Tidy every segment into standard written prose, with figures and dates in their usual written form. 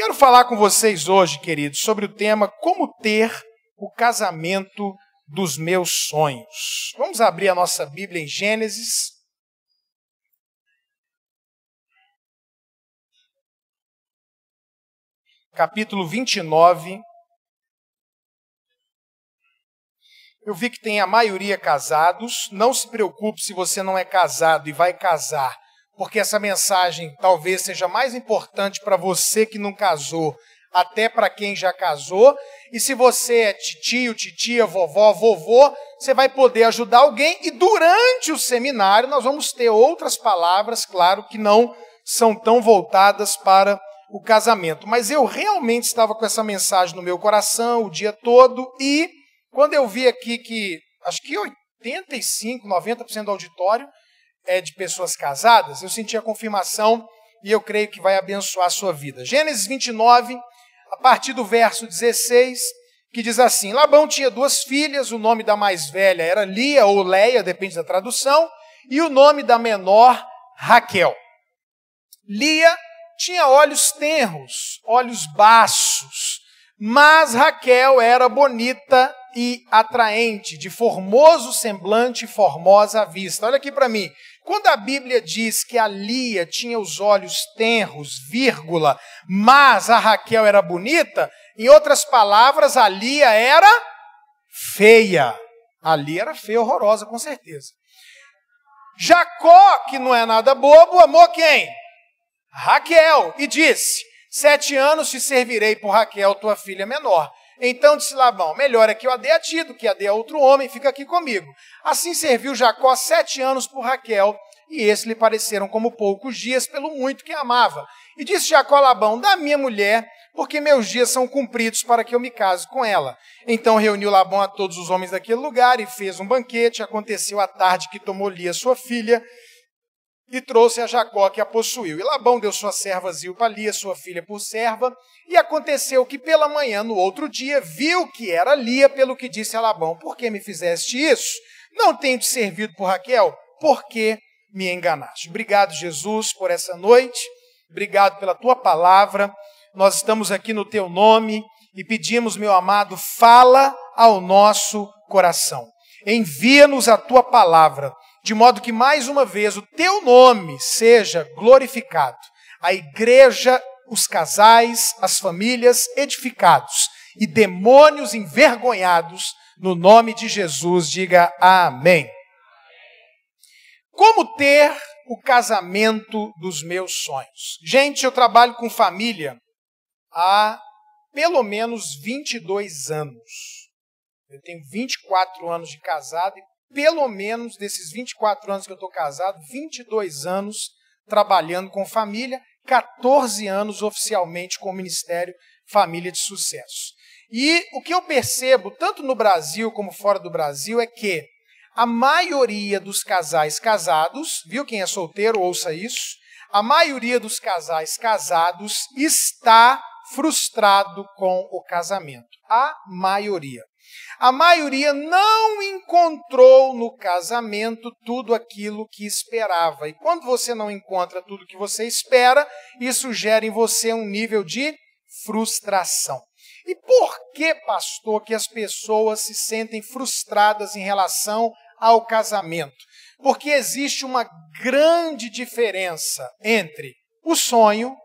Quero falar com vocês hoje, queridos, sobre o tema como ter o casamento dos meus sonhos. Vamos abrir a nossa Bíblia em Gênesis. Capítulo 29. Eu vi que tem a maioria casados. Não se preocupe se você não é casado e vai casar, porque essa mensagem talvez seja mais importante para você que não casou, até para quem já casou. E se você é tio, titia, vovó, vovô, você vai poder ajudar alguém. E durante o seminário nós vamos ter outras palavras, claro, que não são tão voltadas para o casamento. Mas eu realmente estava com essa mensagem no meu coração o dia todo. E quando eu vi aqui que acho que 85%, 90% do auditório é de pessoas casadas, eu senti a confirmação e eu creio que vai abençoar a sua vida. Gênesis 29, a partir do verso 16, que diz assim: Labão tinha 2 filhas, o nome da mais velha era Lia ou Leia, depende da tradução, e o nome da menor, Raquel. Lia tinha olhos tenros, olhos baços, mas Raquel era bonita e atraente, de formoso semblante e formosa à vista. Olha aqui para mim. Quando a Bíblia diz que a Lia tinha os olhos tenros, vírgula, mas a Raquel era bonita, em outras palavras, a Lia era feia. A Lia era feia, horrorosa, com certeza. Jacó, que não é nada bobo, amou quem? Raquel, e disse: 7 anos te servirei por Raquel, tua filha menor. Então disse Labão: melhor é que eu a dê a ti do que a dê a outro homem, fica aqui comigo. Assim serviu Jacó 7 anos por Raquel, e esses lhe pareceram como poucos dias, pelo muito que amava. E disse Jacó a Labão: dá minha mulher, porque meus dias são cumpridos para que eu me case com ela. Então reuniu Labão a todos os homens daquele lugar e fez um banquete. Aconteceu à tarde que tomou Lia sua filha e trouxe a Jacó, que a possuiu. E Labão deu sua serva Zilpa a Lia, sua filha, por serva. E aconteceu que pela manhã, no outro dia, viu que era Lia, pelo que disse a Labão: por que me fizeste isso? Não tenho te servido por Raquel? Por que me enganaste? Obrigado, Jesus, por essa noite. Obrigado pela tua palavra. Nós estamos aqui no teu nome e pedimos, meu amado, fala ao nosso coração. Envia-nos a tua palavra, de modo que, mais uma vez, o teu nome seja glorificado. A igreja, os casais, as famílias edificados e demônios envergonhados, no nome de Jesus, diga amém. Como ter o casamento dos meus sonhos? Gente, eu trabalho com família há pelo menos 22 anos. Eu tenho 24 anos de casado e pelo menos desses 24 anos que eu estou casado, 22 anos trabalhando com família, 14 anos oficialmente com o Ministério Família de Sucesso. E o que eu percebo, tanto no Brasil como fora do Brasil, é que a maioria dos casais casados, viu quem é solteiro, ouça isso, a maioria dos casais casados está frustrado com o casamento. A maioria. A maioria não encontrou no casamento tudo aquilo que esperava. E quando você não encontra tudo que você espera, isso gera em você um nível de frustração. E por que, pastor, que as pessoas se sentem frustradas em relação ao casamento? Porque existe uma grande diferença entre o sonho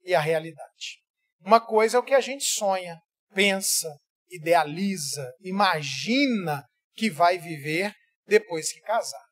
e a realidade. Uma coisa é o que a gente sonha, pensa, idealiza, imagina que vai viver depois que casar.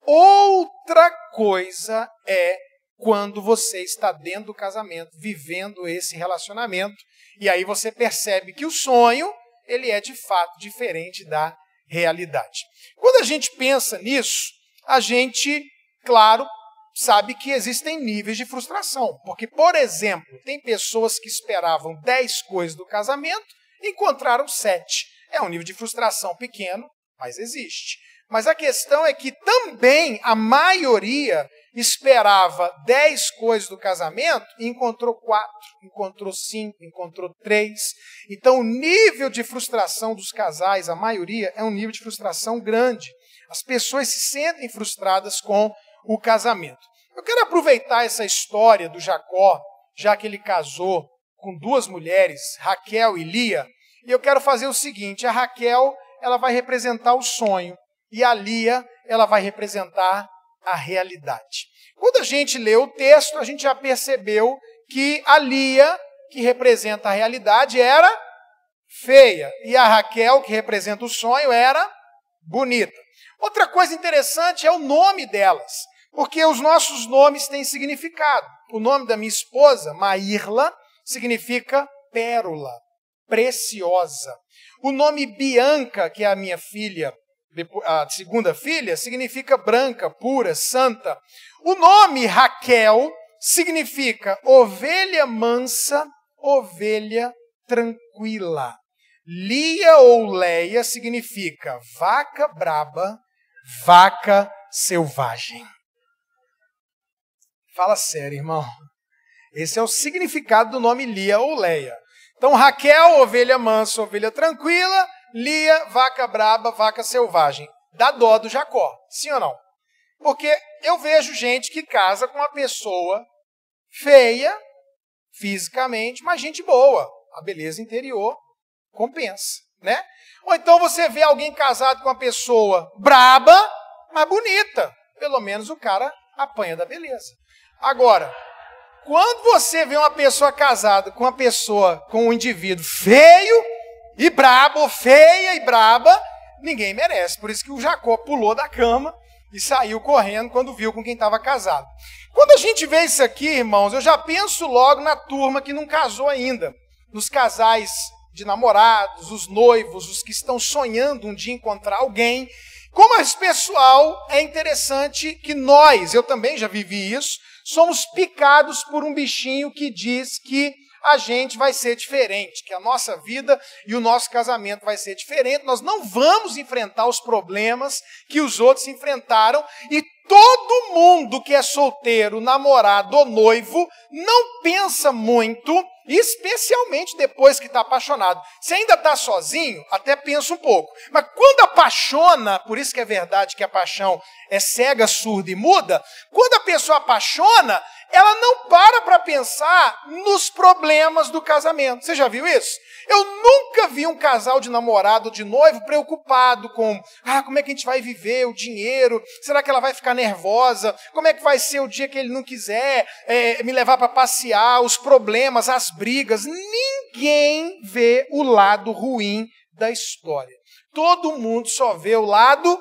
Outra coisa é quando você está dentro do casamento, vivendo esse relacionamento, e aí você percebe que o sonho, ele é de fato diferente da realidade. Quando a gente pensa nisso, a gente, claro, sabe que existem níveis de frustração. Porque, por exemplo, tem pessoas que esperavam 10 coisas do casamento, encontraram 7. É um nível de frustração pequeno, mas existe. Mas a questão é que também a maioria esperava 10 coisas do casamento e encontrou 4, encontrou 5, encontrou 3. Então o nível de frustração dos casais, a maioria, é um nível de frustração grande. As pessoas se sentem frustradas com o casamento. Eu quero aproveitar essa história do Jacó, já que ele casou com duas mulheres, Raquel e Lia, e eu quero fazer o seguinte: a Raquel, ela vai representar o sonho, e a Lia, ela vai representar a realidade. Quando a gente lê o texto, a gente já percebeu que a Lia, que representa a realidade, era feia, e a Raquel, que representa o sonho, era bonita. Outra coisa interessante é o nome delas, porque os nossos nomes têm significado. O nome da minha esposa, Maírla, significa pérola, preciosa. O nome Bianca, que é a minha filha, a segunda filha, significa branca, pura, santa. O nome Raquel significa ovelha mansa, ovelha tranquila. Lia ou Leia significa vaca braba, vaca selvagem. Fala sério, irmão. Esse é o significado do nome Lia ou Leia. Então, Raquel, ovelha mansa, ovelha tranquila. Lia, vaca braba, vaca selvagem. Dá dó do Jacó, sim ou não? Porque eu vejo gente que casa com uma pessoa feia, fisicamente, mas gente boa. A beleza interior compensa, né? Ou então você vê alguém casado com uma pessoa braba, mas bonita. Pelo menos o cara apanha da beleza. Agora, quando você vê uma pessoa casada com uma pessoa, com um indivíduo feio e brabo, ou feia e braba, ninguém merece. Por isso que o Jacó pulou da cama e saiu correndo quando viu com quem estava casado. Quando a gente vê isso aqui, irmãos, eu já penso logo na turma que não casou ainda, nos casais de namorados, os noivos, os que estão sonhando um dia encontrar alguém. Como esse pessoal, é interessante que nós, eu também já vivi isso, somos picados por um bichinho que diz que a gente vai ser diferente, que a nossa vida e o nosso casamento vai ser diferente, nós não vamos enfrentar os problemas que os outros enfrentaram, e todo mundo que é solteiro, namorado ou noivo, não pensa muito, especialmente depois que está apaixonado. Se ainda está sozinho, até pensa um pouco, mas quando apaixona, por isso que é verdade que a paixão é cega, surda e muda, quando a pessoa apaixona, ela não para pensar nos problemas do casamento. Você já viu isso? Eu nunca vi um casal de namorado ou de noivo preocupado com como é que a gente vai viver, o dinheiro, será que ela vai ficar nervosa, como é que vai ser o dia que ele não quiser me levar para passear, os problemas, as brigas. Ninguém vê o lado ruim da história. Todo mundo só vê o lado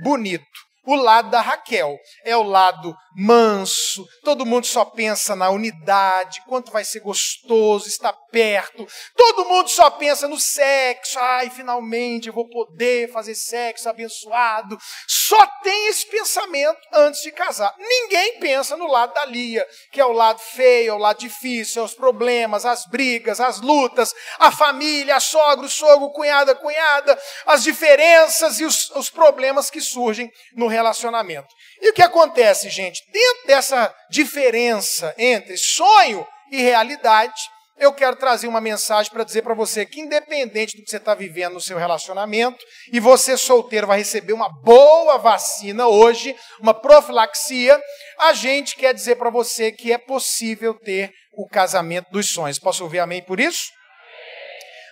bonito. O lado da Raquel é o lado manso, todo mundo só pensa na unidade, quanto vai ser gostoso estar perto, todo mundo só pensa no sexo, finalmente eu vou poder fazer sexo abençoado. Só tem esse pensamento antes de casar. Ninguém pensa no lado da Lia, que é o lado feio, é o lado difícil, é os problemas, as brigas, as lutas, a família, a sogra, o sogro, o cunhado, a cunhada, as diferenças e os problemas que surgem no relacionamento. E o que acontece, gente? Dentro dessa diferença entre sonho e realidade, eu quero trazer uma mensagem para dizer para você que, independente do que você está vivendo no seu relacionamento, e você solteiro vai receber uma boa vacina hoje, uma profilaxia, a gente quer dizer para você que é possível ter o casamento dos sonhos. Posso ouvir amém por isso?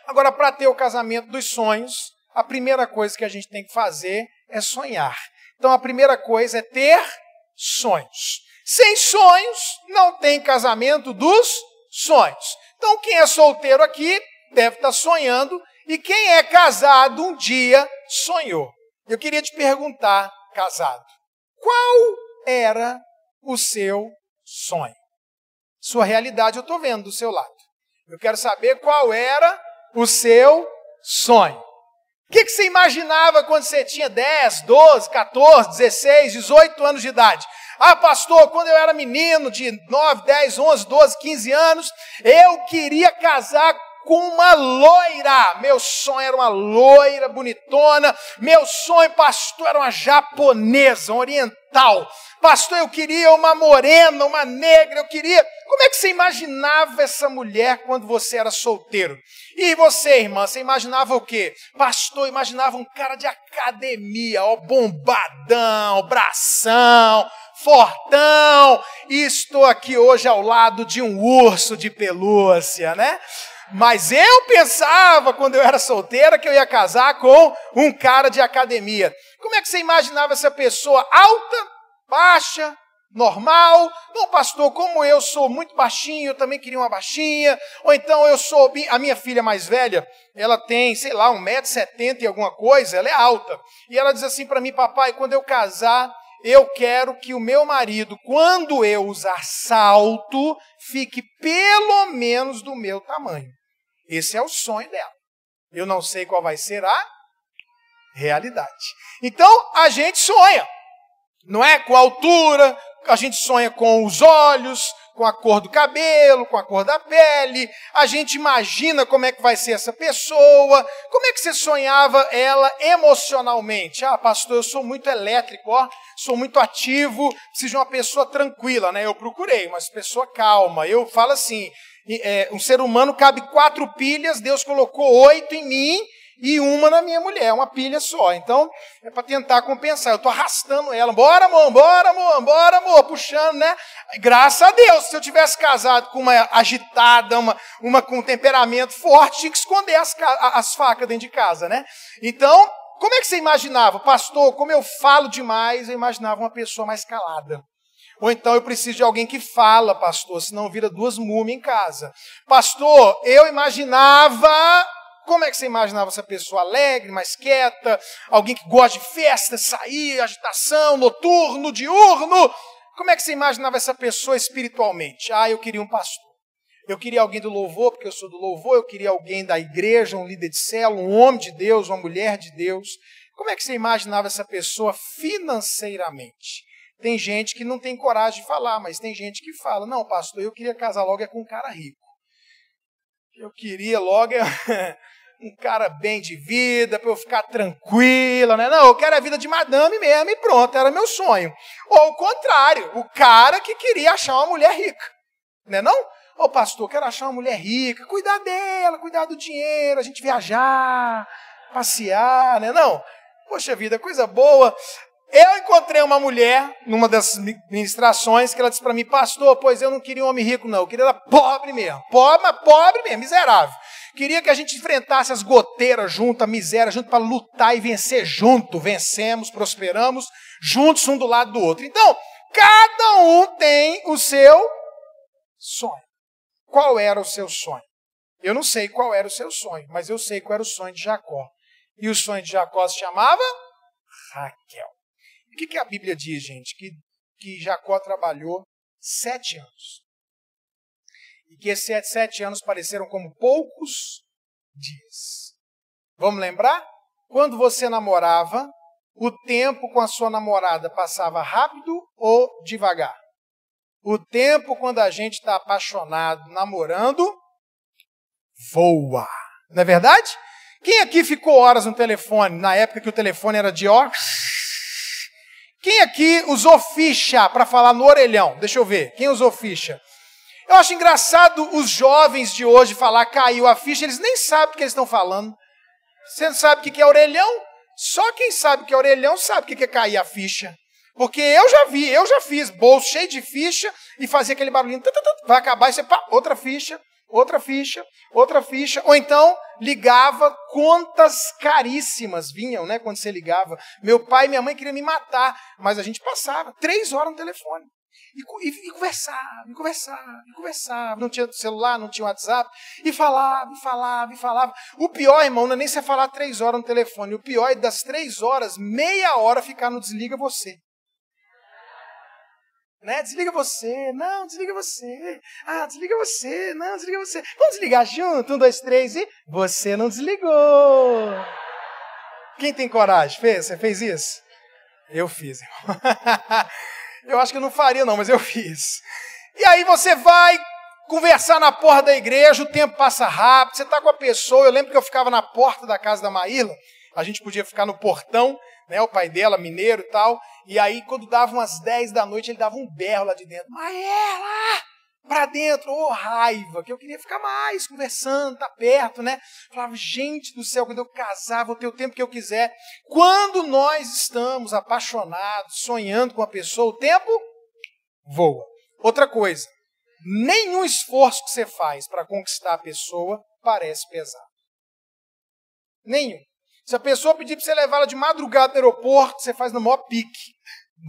Agora, para ter o casamento dos sonhos, a primeira coisa que a gente tem que fazer é sonhar. Então, a primeira coisa é ter sonhos. Sem sonhos, não tem casamento dos sonhos. Então, quem é solteiro aqui deve estar sonhando, e quem é casado um dia sonhou. Eu queria te perguntar, casado, qual era o seu sonho? Sua realidade eu estou vendo do seu lado. Eu quero saber qual era o seu sonho. O que você imaginava quando você tinha 10, 12, 14, 16, 18 anos de idade? Pastor, quando eu era menino de 9, 10, 11, 12, 15 anos, eu queria casar com uma loira. Meu sonho era uma loira bonitona. Meu sonho, pastor, era uma japonesa, uma oriental. Pastor, eu queria uma morena, uma negra, eu queria... Como é que você imaginava essa mulher quando você era solteiro? E você, irmã, você imaginava o quê? Pastor, eu imaginava um cara de academia, bombadão, bração, fortão. e estou aqui hoje ao lado de um urso de pelúcia, né? Mas eu pensava, quando eu era solteira, que eu ia casar com um cara de academia. Como é que você imaginava essa pessoa alta, baixa, normal? Não, pastor, como eu sou muito baixinho, eu também queria uma baixinha. Ou então a minha filha mais velha, ela tem, sei lá, 1,70 m e alguma coisa, ela é alta. E ela diz assim para mim, papai, quando eu casar, eu quero que o meu marido, quando eu usar salto, fique pelo menos do meu tamanho. Esse é o sonho dela. Eu não sei qual vai ser a realidade. Então, a gente sonha, não é? Com a altura, a gente sonha com os olhos, com a cor do cabelo, com a cor da pele, a gente imagina como é que vai ser essa pessoa. Como é que você sonhava ela emocionalmente? Ah, pastor, eu sou muito elétrico, ó, sou muito ativo, preciso de uma pessoa tranquila, né? Eu procurei uma pessoa calma. Eu falo assim, um ser humano cabe 4 pilhas, Deus colocou 8 em mim e uma na minha mulher, uma pilha só. Então, é para tentar compensar. Eu estou arrastando ela. Bora, amor, puxando, né? Graças a Deus, se eu tivesse casado com uma agitada, uma com temperamento forte, tinha que esconder as facas dentro de casa, né? Então, como é que você imaginava? Pastor, como eu falo demais, eu imaginava uma pessoa mais calada. Ou então eu preciso de alguém que fala, pastor, senão vira 2 múmias em casa. Pastor, eu imaginava... Como é que você imaginava essa pessoa alegre, mais quieta, alguém que gosta de festa, sair, agitação, noturno, diurno? Como é que você imaginava essa pessoa espiritualmente? Ah, eu queria um pastor. Eu queria alguém do louvor, porque eu sou do louvor. Eu queria alguém da igreja, um líder de célula, um homem de Deus, uma mulher de Deus. Como é que você imaginava essa pessoa financeiramente? Tem gente que não tem coragem de falar, mas tem gente que fala, não, pastor, eu queria casar logo com um cara rico. Eu queria logo... um cara bem de vida, para eu ficar tranquila, né? Não, eu quero a vida de madame mesmo e pronto, era meu sonho. Ou o contrário, o cara que queria achar uma mulher rica, né não? Ô pastor, eu quero achar uma mulher rica, cuidar dela, cuidar do dinheiro, a gente viajar, passear, né não? Poxa vida, coisa boa. Eu encontrei uma mulher, numa das ministrações, que ela disse para mim, pastor, pois eu não queria um homem rico não, eu queria ela pobre mesmo, pobre mesmo, miserável. Queria que a gente enfrentasse as goteiras junto, a miséria junto, para lutar e vencer junto. Vencemos, prosperamos, juntos um do lado do outro. Então, cada um tem o seu sonho. Qual era o seu sonho? Eu não sei qual era o seu sonho, mas eu sei qual era o sonho de Jacó. E o sonho de Jacó se chamava Raquel. O que a Bíblia diz, gente? Que Jacó trabalhou 7 anos. E que esses 7 anos pareceram como poucos dias. Vamos lembrar? Quando você namorava, o tempo com a sua namorada passava rápido ou devagar? O tempo quando a gente está apaixonado, namorando, voa. Não é verdade? Quem aqui ficou horas no telefone, na época que o telefone era de ó? Quem aqui usou ficha para falar no orelhão? Deixa eu ver. Quem usou ficha? Eu acho engraçado os jovens de hoje falar caiu a ficha, eles nem sabem o que eles estão falando. Você não sabe o que é orelhão? Só quem sabe o que é orelhão sabe o que é cair a ficha. Porque eu já fiz bolso cheio de ficha e fazia aquele barulhinho, vai acabar e você, pá, outra ficha. Ou então ligava, contas caríssimas vinham, né, quando você ligava. Meu pai e minha mãe queriam me matar, mas a gente passava 3 horas no telefone. E conversava. Não tinha celular, não tinha WhatsApp. E falava. O pior, irmão, não é nem você falar 3 horas no telefone. O pior é das 3 horas, meia hora ficar no desliga você. Né? Desliga você. Não, desliga você. Ah, desliga você. Não, desliga você. Vamos desligar junto? 1, 2, 3 e... Você não desligou. Quem tem coragem? Você fez isso? Eu fiz, irmão. Eu acho que eu não faria não, mas eu fiz. E aí você vai conversar na porta da igreja, o tempo passa rápido, você está com a pessoa, eu lembro que eu ficava na porta da casa da Maíla, a gente podia ficar no portão, né, o pai dela, mineiro e tal, e aí quando dava umas 10 da noite, ele dava um berro lá de dentro, Maíla! Pra dentro, raiva, que eu queria ficar mais conversando, tá perto, né? Falava, gente do céu, quando eu casar, vou ter o tempo que eu quiser. Quando nós estamos apaixonados, sonhando com a pessoa, o tempo voa. Outra coisa, nenhum esforço que você faz para conquistar a pessoa parece pesado. Nenhum. Se a pessoa pedir para você levar ela de madrugada no aeroporto, você faz no maior pique.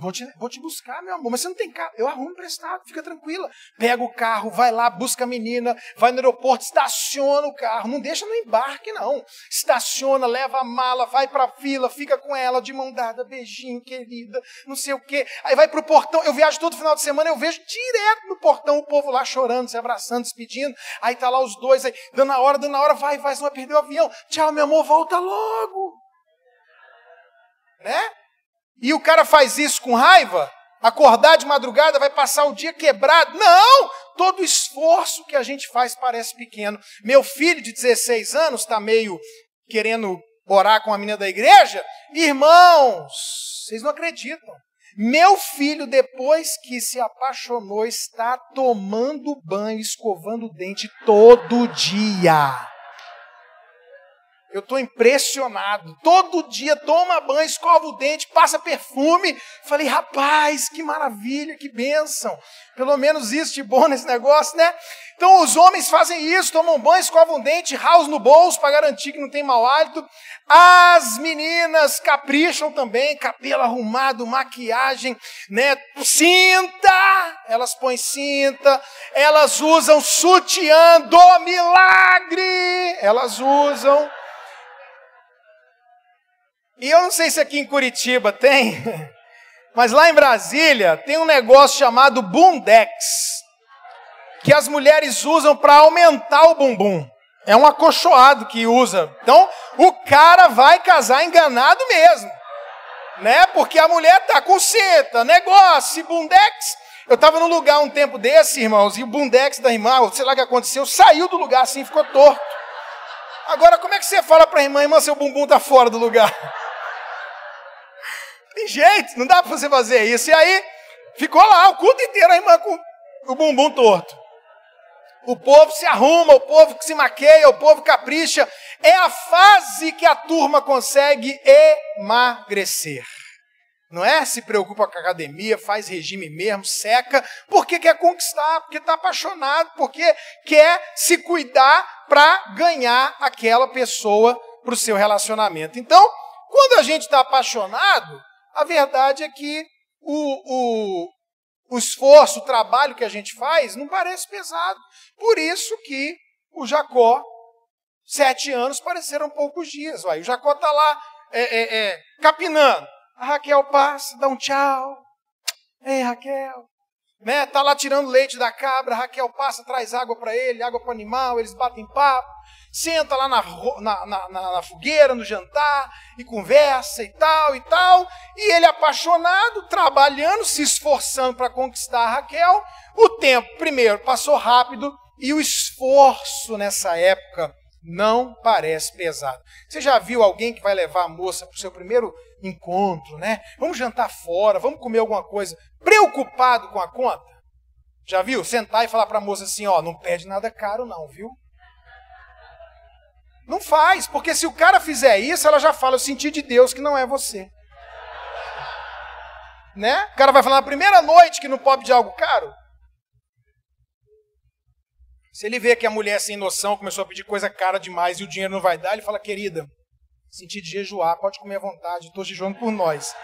Vou te buscar, meu amor, mas você não tem carro. Eu arrumo emprestado, fica tranquila. Pega o carro, vai lá, busca a menina, vai no aeroporto, estaciona o carro. Não deixa no embarque, não. Estaciona, leva a mala, vai para a fila, fica com ela de mão dada, beijinho, querida, não sei o quê. Aí vai para o portão. Eu viajo todo final de semana, eu vejo direto no portão o povo lá chorando, se abraçando, despedindo. Aí tá lá os dois, aí, dando a hora, vai, você vai perder o avião. Tchau, meu amor, volta logo. Né? E o cara faz isso com raiva, acordar de madrugada, vai passar o dia quebrado. Não! Todo esforço que a gente faz parece pequeno. Meu filho de 16 anos está meio querendo orar com a menina da igreja. Irmãos, vocês não acreditam. Meu filho, depois que se apaixonou, está tomando banho, escovando o dente todo dia. Eu estou impressionado. Todo dia toma banho, escova o dente, passa perfume. Falei, rapaz, que maravilha, que bênção. Pelo menos isso de bom nesse negócio, né? Então os homens fazem isso, tomam banho, escovam o dente, house no bolso para garantir que não tem mau hálito. As meninas capricham também, cabelo arrumado, maquiagem, né? Cinta, elas põem cinta, elas usam sutiã do milagre, elas usam. E eu não sei se aqui em Curitiba tem, mas lá em Brasília tem um negócio chamado bundex, que as mulheres usam para aumentar o bumbum. É um acolchoado que usa. Então, o cara vai casar enganado mesmo, né? Porque a mulher tá com cinta, negócio, bundex. Eu estava num lugar um tempo desse, irmãos, e o bundex da irmã, sei lá o que aconteceu, saiu do lugar assim, ficou torto. Agora, como é que você fala para a irmã, seu bumbum tá fora do lugar? Tem jeito, não dá para você fazer isso. E aí, ficou lá o culto inteiro a irmã com o bumbum torto. O povo se arruma, o povo que se maqueia, o povo capricha. É a fase que a turma consegue emagrecer. Não é? Se preocupa com a academia, faz regime mesmo, seca, porque quer conquistar, porque está apaixonado, porque quer se cuidar para ganhar aquela pessoa para o seu relacionamento. Então, quando a gente está apaixonado, a verdade é que o esforço, o trabalho que a gente faz não parece pesado. Por isso que o Jacó, 7 anos pareceram poucos dias. O Jacó está lá capinando. A Raquel passa, dá um tchau. Ei, Raquel. Né? Tá lá tirando leite da cabra, a Raquel passa, traz água para ele, água para o animal, eles batem papo. Senta lá na fogueira, no jantar, e conversa e tal, e tal. E ele apaixonado, trabalhando, se esforçando para conquistar a Raquel. O tempo, primeiro, passou rápido, e o esforço nessa época não parece pesado. Você já viu alguém que vai levar a moça para o seu primeiro encontro, né? Vamos jantar fora, vamos comer alguma coisa, preocupado com a conta? Já viu? Sentar e falar para a moça assim, ó, não pede nada caro não, viu? Não faz, porque se o cara fizer isso, ela já fala, eu senti de Deus que não é você. Né? O cara vai falar na primeira noite que não pode pedir algo caro. Se ele vê que a mulher sem noção começou a pedir coisa cara demais e o dinheiro não vai dar, ele fala, querida, senti de jejuar, pode comer à vontade, estou jejuando por nós.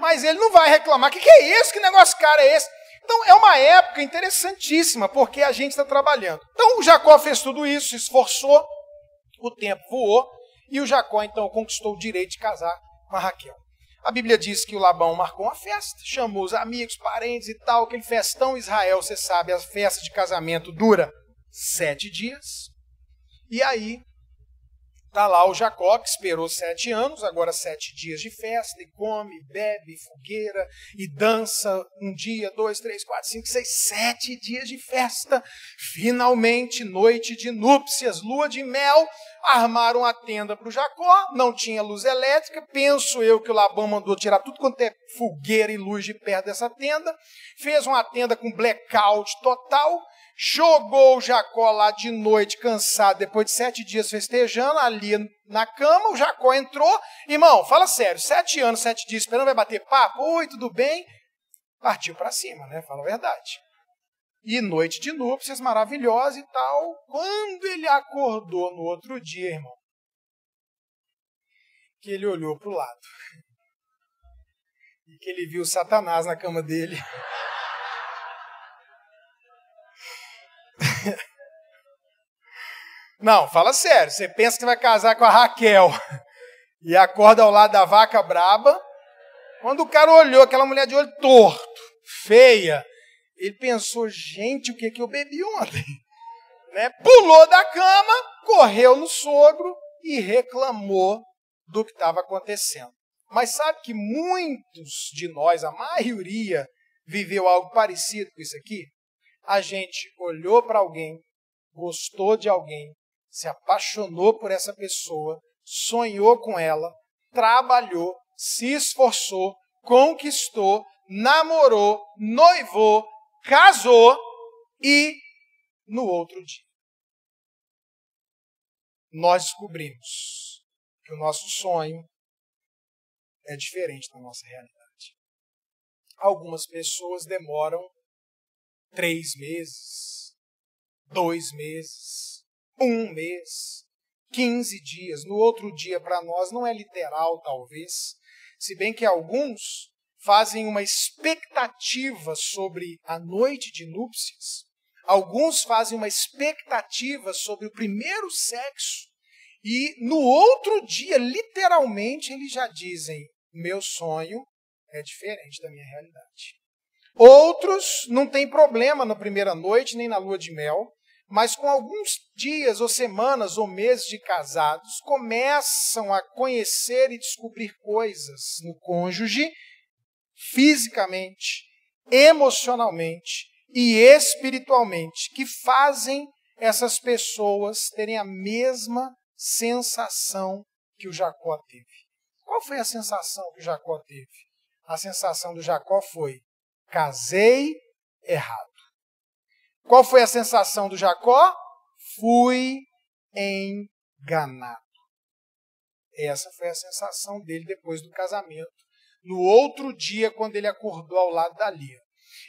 Mas ele não vai reclamar, que é isso? Que negócio caro é esse? Então é uma época interessantíssima, porque a gente está trabalhando. Então o Jacó fez tudo isso, se esforçou, o tempo voou, e o Jacó então conquistou o direito de casar com a Raquel. A Bíblia diz que o Labão marcou uma festa, chamou os amigos, parentes e tal, aquele festão. Israel, você sabe, a festa de casamento dura 7 dias. E aí, está lá o Jacó, que esperou 7 anos, agora 7 dias de festa, e come, bebe, fogueira, e dança 1 dia, 2, 3, 4, 5, 6, 7 dias de festa. Finalmente, noite de núpcias, lua de mel, armaram a tenda para o Jacó, não tinha luz elétrica, penso eu que o Labão mandou tirar tudo quanto é fogueira e luz de perto dessa tenda, fez uma tenda com blackout total, jogou o Jacó lá de noite, cansado, depois de 7 dias festejando, ali na cama, o Jacó entrou. Irmão, fala sério, 7 anos, 7 dias esperando, vai bater papo? Oi, tudo bem? Partiu para cima, né? Fala a verdade. E noite de núpcias maravilhosa e tal. Quando ele acordou no outro dia, irmão, que ele olhou para o lado e que ele viu Satanás na cama dele. Não, fala sério. Você pensa que vai casar com a Raquel e acorda ao lado da vaca braba. Quando o cara olhou aquela mulher de olho torto, feia, ele pensou, gente, o que eu bebi ontem? Né? Pulou da cama, correu no sogro e reclamou do que estava acontecendo. Mas sabe que muitos de nós, a maioria, viveu algo parecido com isso aqui? A gente olhou para alguém, gostou de alguém, se apaixonou por essa pessoa, sonhou com ela, trabalhou, se esforçou, conquistou, namorou, noivou, casou e no outro dia nós descobrimos que o nosso sonho é diferente da nossa realidade. Algumas pessoas demoram 3 meses, 2 meses, 1 mês, 15 dias. No outro dia, para nós, não é literal, talvez. Se bem que alguns fazem uma expectativa sobre a noite de núpcias. Alguns fazem uma expectativa sobre o primeiro sexo. E no outro dia, literalmente, eles já dizem, meu sonho é diferente da minha realidade. Outros não têm problema na primeira noite, nem na lua de mel, mas com alguns dias, ou semanas, ou meses de casados, começam a conhecer e descobrir coisas no cônjuge, fisicamente, emocionalmente e espiritualmente, que fazem essas pessoas terem a mesma sensação que o Jacó teve. Qual foi a sensação que o Jacó teve? A sensação do Jacó foi, casei errado. Qual foi a sensação do Jacó? Fui enganado. Essa foi a sensação dele depois do casamento. No outro dia, quando ele acordou ao lado da Lia.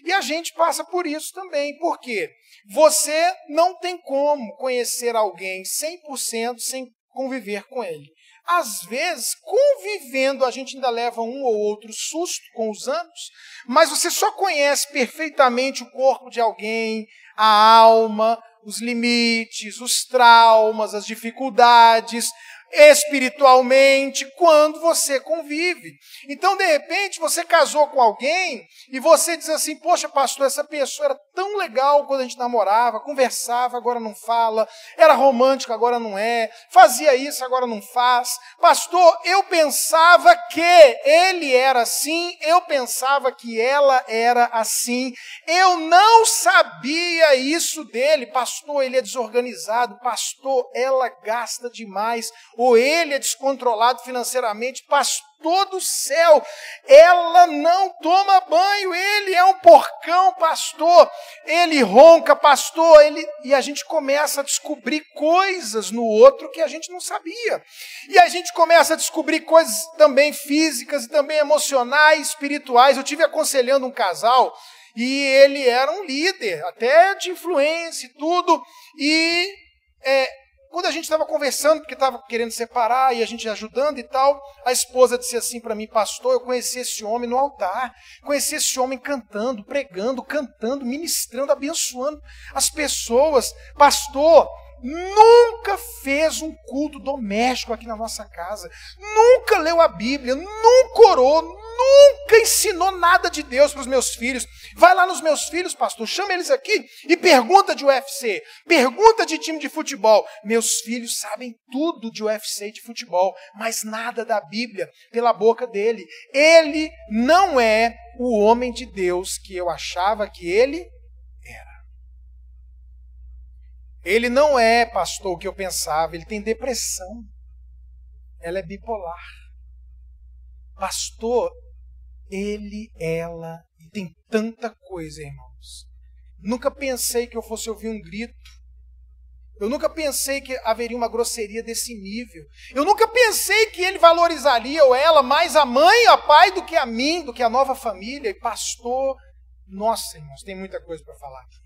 E a gente passa por isso também. Por quê? Você não tem como conhecer alguém 100% sem conviver com ele. Às vezes, convivendo, a gente ainda leva um ou outro susto com os anos, mas você só conhece perfeitamente o corpo de alguém, a alma, os limites, os traumas, as dificuldades, espiritualmente, quando você convive. Então, de repente, você casou com alguém e você diz assim, poxa, pastor, essa pessoa era tão legal quando a gente namorava, conversava, agora não fala, era romântico, agora não é, fazia isso, agora não faz. Pastor, eu pensava que ele era assim, eu pensava que ela era assim, eu não sabia isso dele. Pastor, ele é desorganizado, pastor, ela gasta demais, ou ele é descontrolado financeiramente, pastor do céu, ela não toma banho, ele é um porcão, pastor, ele ronca, pastor, e a gente começa a descobrir coisas no outro que a gente não sabia. E a gente começa a descobrir coisas também físicas e também emocionais, espirituais. Eu tive aconselhando um casal e ele era um líder, até de influência e tudo, e quando a gente estava conversando, porque estava querendo separar e a gente ajudando e tal, a esposa disse assim para mim, pastor, eu conheci esse homem no altar, conheci esse homem cantando, pregando, cantando, ministrando, abençoando as pessoas. Pastor, nunca fez um culto doméstico aqui na nossa casa, nunca leu a Bíblia, nunca orou, nunca ensinou nada de Deus para os meus filhos. Vai lá nos meus filhos, pastor, chama eles aqui e pergunta de UFC, pergunta de time de futebol. Meus filhos sabem tudo de UFC e de futebol, mas nada da Bíblia pela boca dele. Ele não é o homem de Deus que eu achava que ele era. Ele não é, pastor, o que eu pensava, ele tem depressão. Ela é bipolar. Pastor, ele, ela, e tem tanta coisa, irmãos. Nunca pensei que eu fosse ouvir um grito. Eu nunca pensei que haveria uma grosseria desse nível. Eu nunca pensei que ele valorizaria ou ela mais a mãe e a pai do que a mim, do que a nova família. E pastor, nossa, irmãos, tem muita coisa para falar aqui.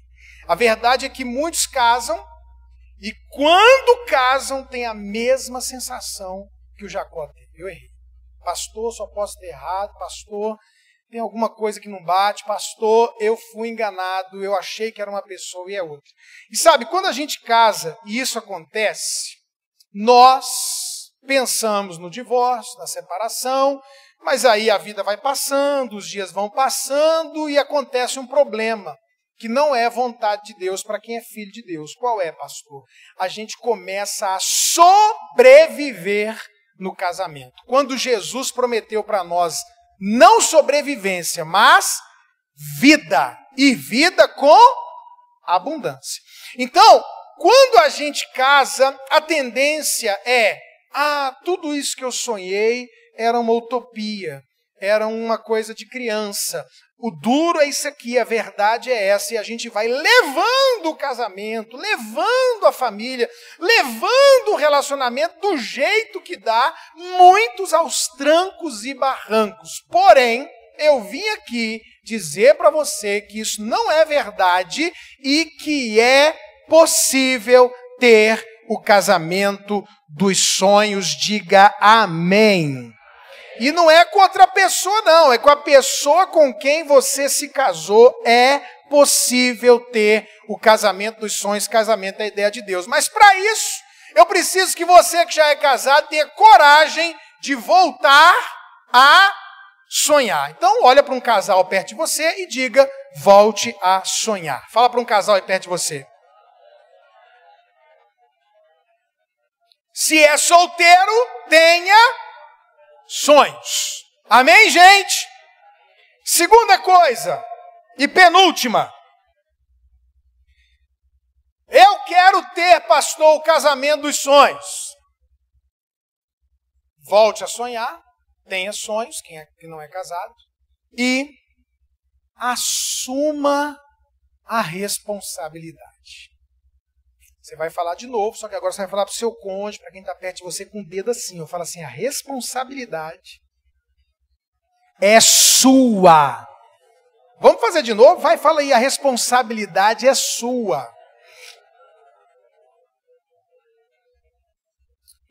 A verdade é que muitos casam e quando casam tem a mesma sensação que o Jacó teve. Eu errei. Pastor, só posso ter errado. Pastor, tem alguma coisa que não bate. Pastor, eu fui enganado. Eu achei que era uma pessoa e é outra. E sabe, quando a gente casa e isso acontece, nós pensamos no divórcio, na separação, mas aí a vida vai passando, os dias vão passando e acontece um problema que não é vontade de Deus para quem é filho de Deus. Qual é, pastor? A gente começa a sobreviver no casamento. Quando Jesus prometeu para nós não sobrevivência, mas vida, e vida com abundância. Então, quando a gente casa, a tendência é, tudo isso que eu sonhei era uma utopia, era uma coisa de criança. O duro é isso aqui, a verdade é essa, e a gente vai levando o casamento, levando a família, levando o relacionamento do jeito que dá, muitos aos trancos e barrancos. Porém, eu vim aqui dizer para você que isso não é verdade e que é possível ter o casamento dos sonhos. Diga amém. E não é com outra pessoa, não. É com a pessoa com quem você se casou. É possível ter o casamento dos sonhos, casamento é a ideia de Deus. Mas para isso, eu preciso que você que já é casado tenha coragem de voltar a sonhar. Então, olha para um casal perto de você e diga, volte a sonhar. Fala para um casal aí perto de você. Se é solteiro, tenha sonhos. Amém, gente? Segunda coisa, e penúltima. Eu quero ter, pastor, o casamento dos sonhos. Volte a sonhar, tenha sonhos, quem não é casado, e assuma a responsabilidade. Você vai falar de novo, só que agora você vai falar para o seu cônjuge, para quem está perto de você, com o dedo assim. Eu falo assim, a responsabilidade é sua. Vamos fazer de novo? Vai, fala aí, a responsabilidade é sua.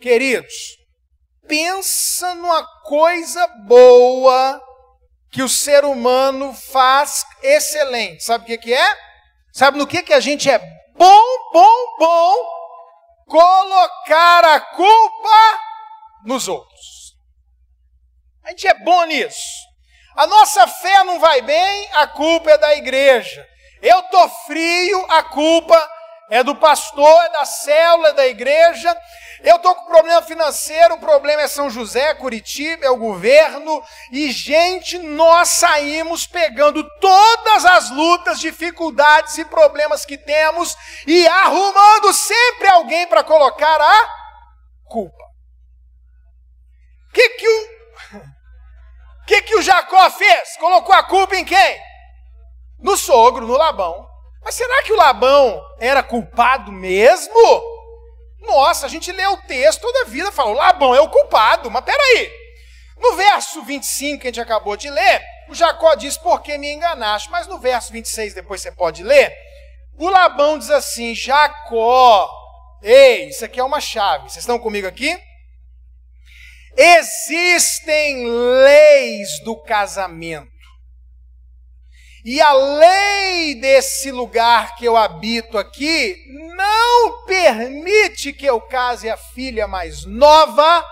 Queridos, pensa numa coisa boa que o ser humano faz excelente. Sabe o que é? Sabe no que a gente é bom? Colocar a culpa nos outros. A gente é bom nisso. A nossa fé não vai bem, a culpa é da igreja. Eu estou frio, a culpa é do pastor, é da célula, é da igreja. Eu estou com problema financeiro, o problema é São José, Curitiba, é o governo. E, gente, nós saímos pegando todas as lutas, dificuldades e problemas que temos e arrumando sempre alguém para colocar a culpa. O que o Jacó fez? Colocou a culpa em quem? No sogro, no Labão. Mas será que o Labão era culpado mesmo? Nossa, a gente lê o texto toda a vida, fala, o Labão é o culpado, mas peraí. No verso 25 que a gente acabou de ler, o Jacó diz, por que me enganaste? Mas no verso 26, depois você pode ler, o Labão diz assim, Jacó, ei, isso aqui é uma chave, vocês estão comigo aqui? Existem leis do casamento. E a lei desse lugar que eu habito aqui não permite que eu case a filha mais nova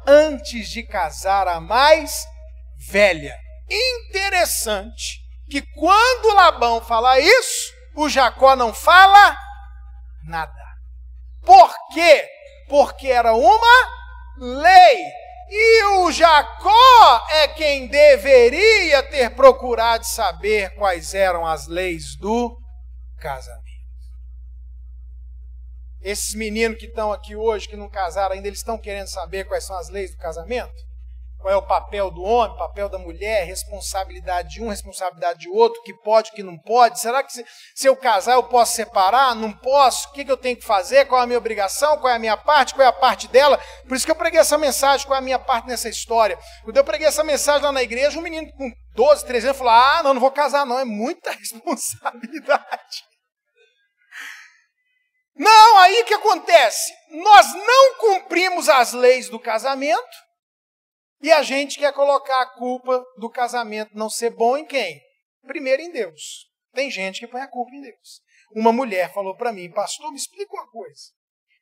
antes de casar a mais velha. Interessante que quando Labão fala isso, o Jacó não fala nada. Por quê? Porque era uma lei. E o Jacó é quem deveria ter procurado saber quais eram as leis do casamento. Esses meninos que estão aqui hoje, que não casaram ainda, eles estão querendo saber quais são as leis do casamento? Qual é o papel do homem, o papel da mulher, responsabilidade de um, responsabilidade de outro, o que pode, o que não pode? Será que se eu casar eu posso separar? Não posso? O que eu tenho que fazer? Qual é a minha obrigação? Qual é a minha parte? Qual é a parte dela? Por isso que eu preguei essa mensagem, qual é a minha parte nessa história. Quando eu preguei essa mensagem lá na igreja, um menino com 12, 13 anos falou, não vou casar não, é muita responsabilidade. Não, aí o que acontece? Nós não cumprimos as leis do casamento e a gente quer colocar a culpa do casamento não ser bom em quem? Primeiro em Deus. Tem gente que põe a culpa em Deus. Uma mulher falou para mim, pastor, me explica uma coisa.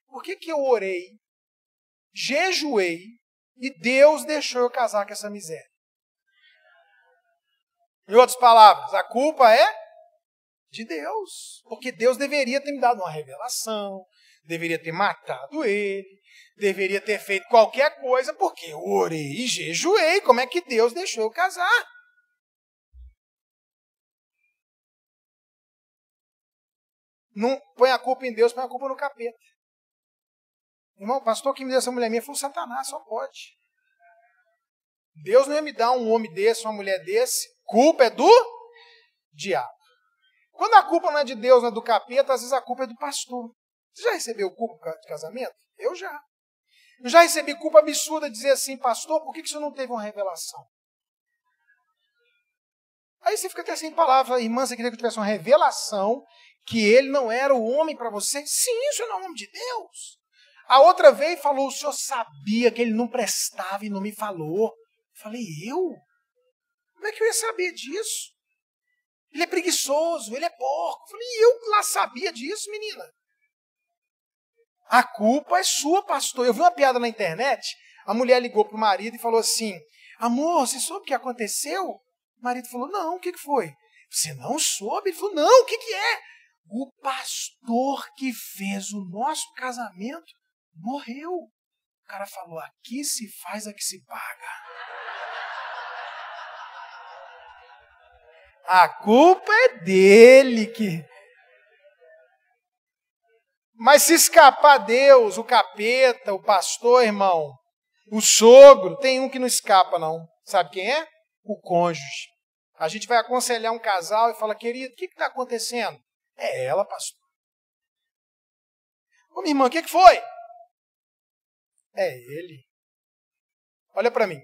Por que eu orei, jejuei e Deus deixou eu casar com essa miséria? Em outras palavras, a culpa é de Deus. Porque Deus deveria ter me dado uma revelação, deveria ter matado ele, deveria ter feito qualquer coisa, porque eu orei e jejuei. Como é que Deus deixou eu casar? Não põe a culpa em Deus, põe a culpa no capeta. Irmão, o pastor que me deu essa mulher minha foi o Satanás, só pode. Deus não ia me dar um homem desse, uma mulher desse. Culpa é do diabo. Quando a culpa não é de Deus, não é do capeta, às vezes a culpa é do pastor. Você já recebeu culpa de casamento? Eu já. Eu já recebi culpa absurda de dizer assim, pastor, por que você não teve uma revelação? Aí você fica até sem palavras. Irmã, você queria que eu tivesse uma revelação que ele não era o homem para você? Sim, isso não é o homem de Deus. A outra vez falou, o senhor sabia que ele não prestava e não me falou. Eu falei, eu? Como é que eu ia saber disso? Ele é preguiçoso, ele é porco. Eu falei, eu lá sabia disso, menina. A culpa é sua, pastor. Eu vi uma piada na internet, a mulher ligou para o marido e falou assim, amor, você soube o que aconteceu? O marido falou, não, o que foi? Você não soube? Ele falou, não, o que é? O pastor que fez o nosso casamento morreu. O cara falou, aqui se faz, aqui se paga. A culpa é dele que... Mas se escapar Deus, o capeta, o pastor, irmão, o sogro, tem um que não escapa não. Sabe quem é? O cônjuge. A gente vai aconselhar um casal e fala, querido, o que está acontecendo? É ela, pastor. Ô, minha irmã, o que foi? É ele. Olha para mim.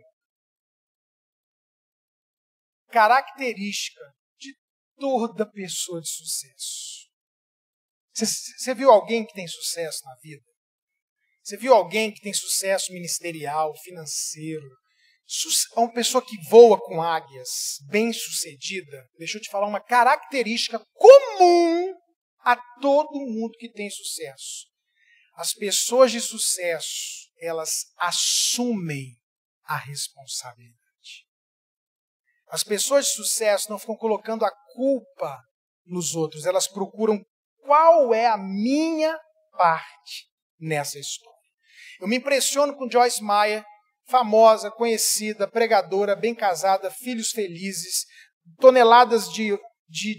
Característica de toda pessoa de sucesso. Você viu alguém que tem sucesso na vida? Você viu alguém que tem sucesso ministerial, financeiro? Uma pessoa que voa com águias, bem-sucedida? Deixa eu te falar uma característica comum a todo mundo que tem sucesso. As pessoas de sucesso, elas assumem a responsabilidade. As pessoas de sucesso não ficam colocando a culpa nos outros, elas procuram qual é a minha parte nessa história. Eu me impressiono com Joyce Meyer, famosa, conhecida, pregadora, bem casada, filhos felizes, toneladas de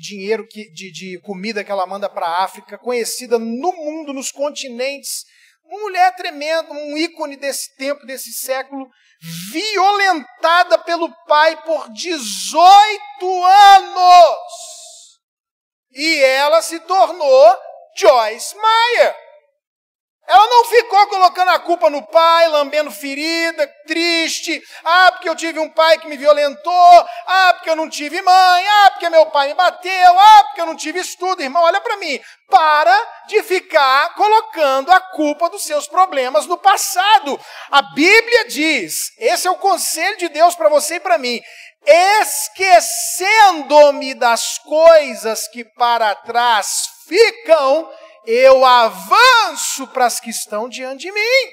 dinheiro, de comida que ela manda para a África, conhecida no mundo, nos continentes. Uma mulher tremenda, um ícone desse tempo, desse século, violentada pelo pai por 18 anos. E ela se tornou Joyce Meyer. Ela não ficou colocando a culpa no pai, lambendo ferida, triste. Ah, porque eu tive um pai que me violentou. Ah, porque eu não tive mãe. Ah, porque meu pai me bateu. Ah, porque eu não tive estudo. Irmão, olha para mim. Para de ficar colocando a culpa dos seus problemas no passado. A Bíblia diz, esse é o conselho de Deus para você e para mim, esquecendo-me das coisas que para trás ficam, eu avanço para as que estão diante de mim.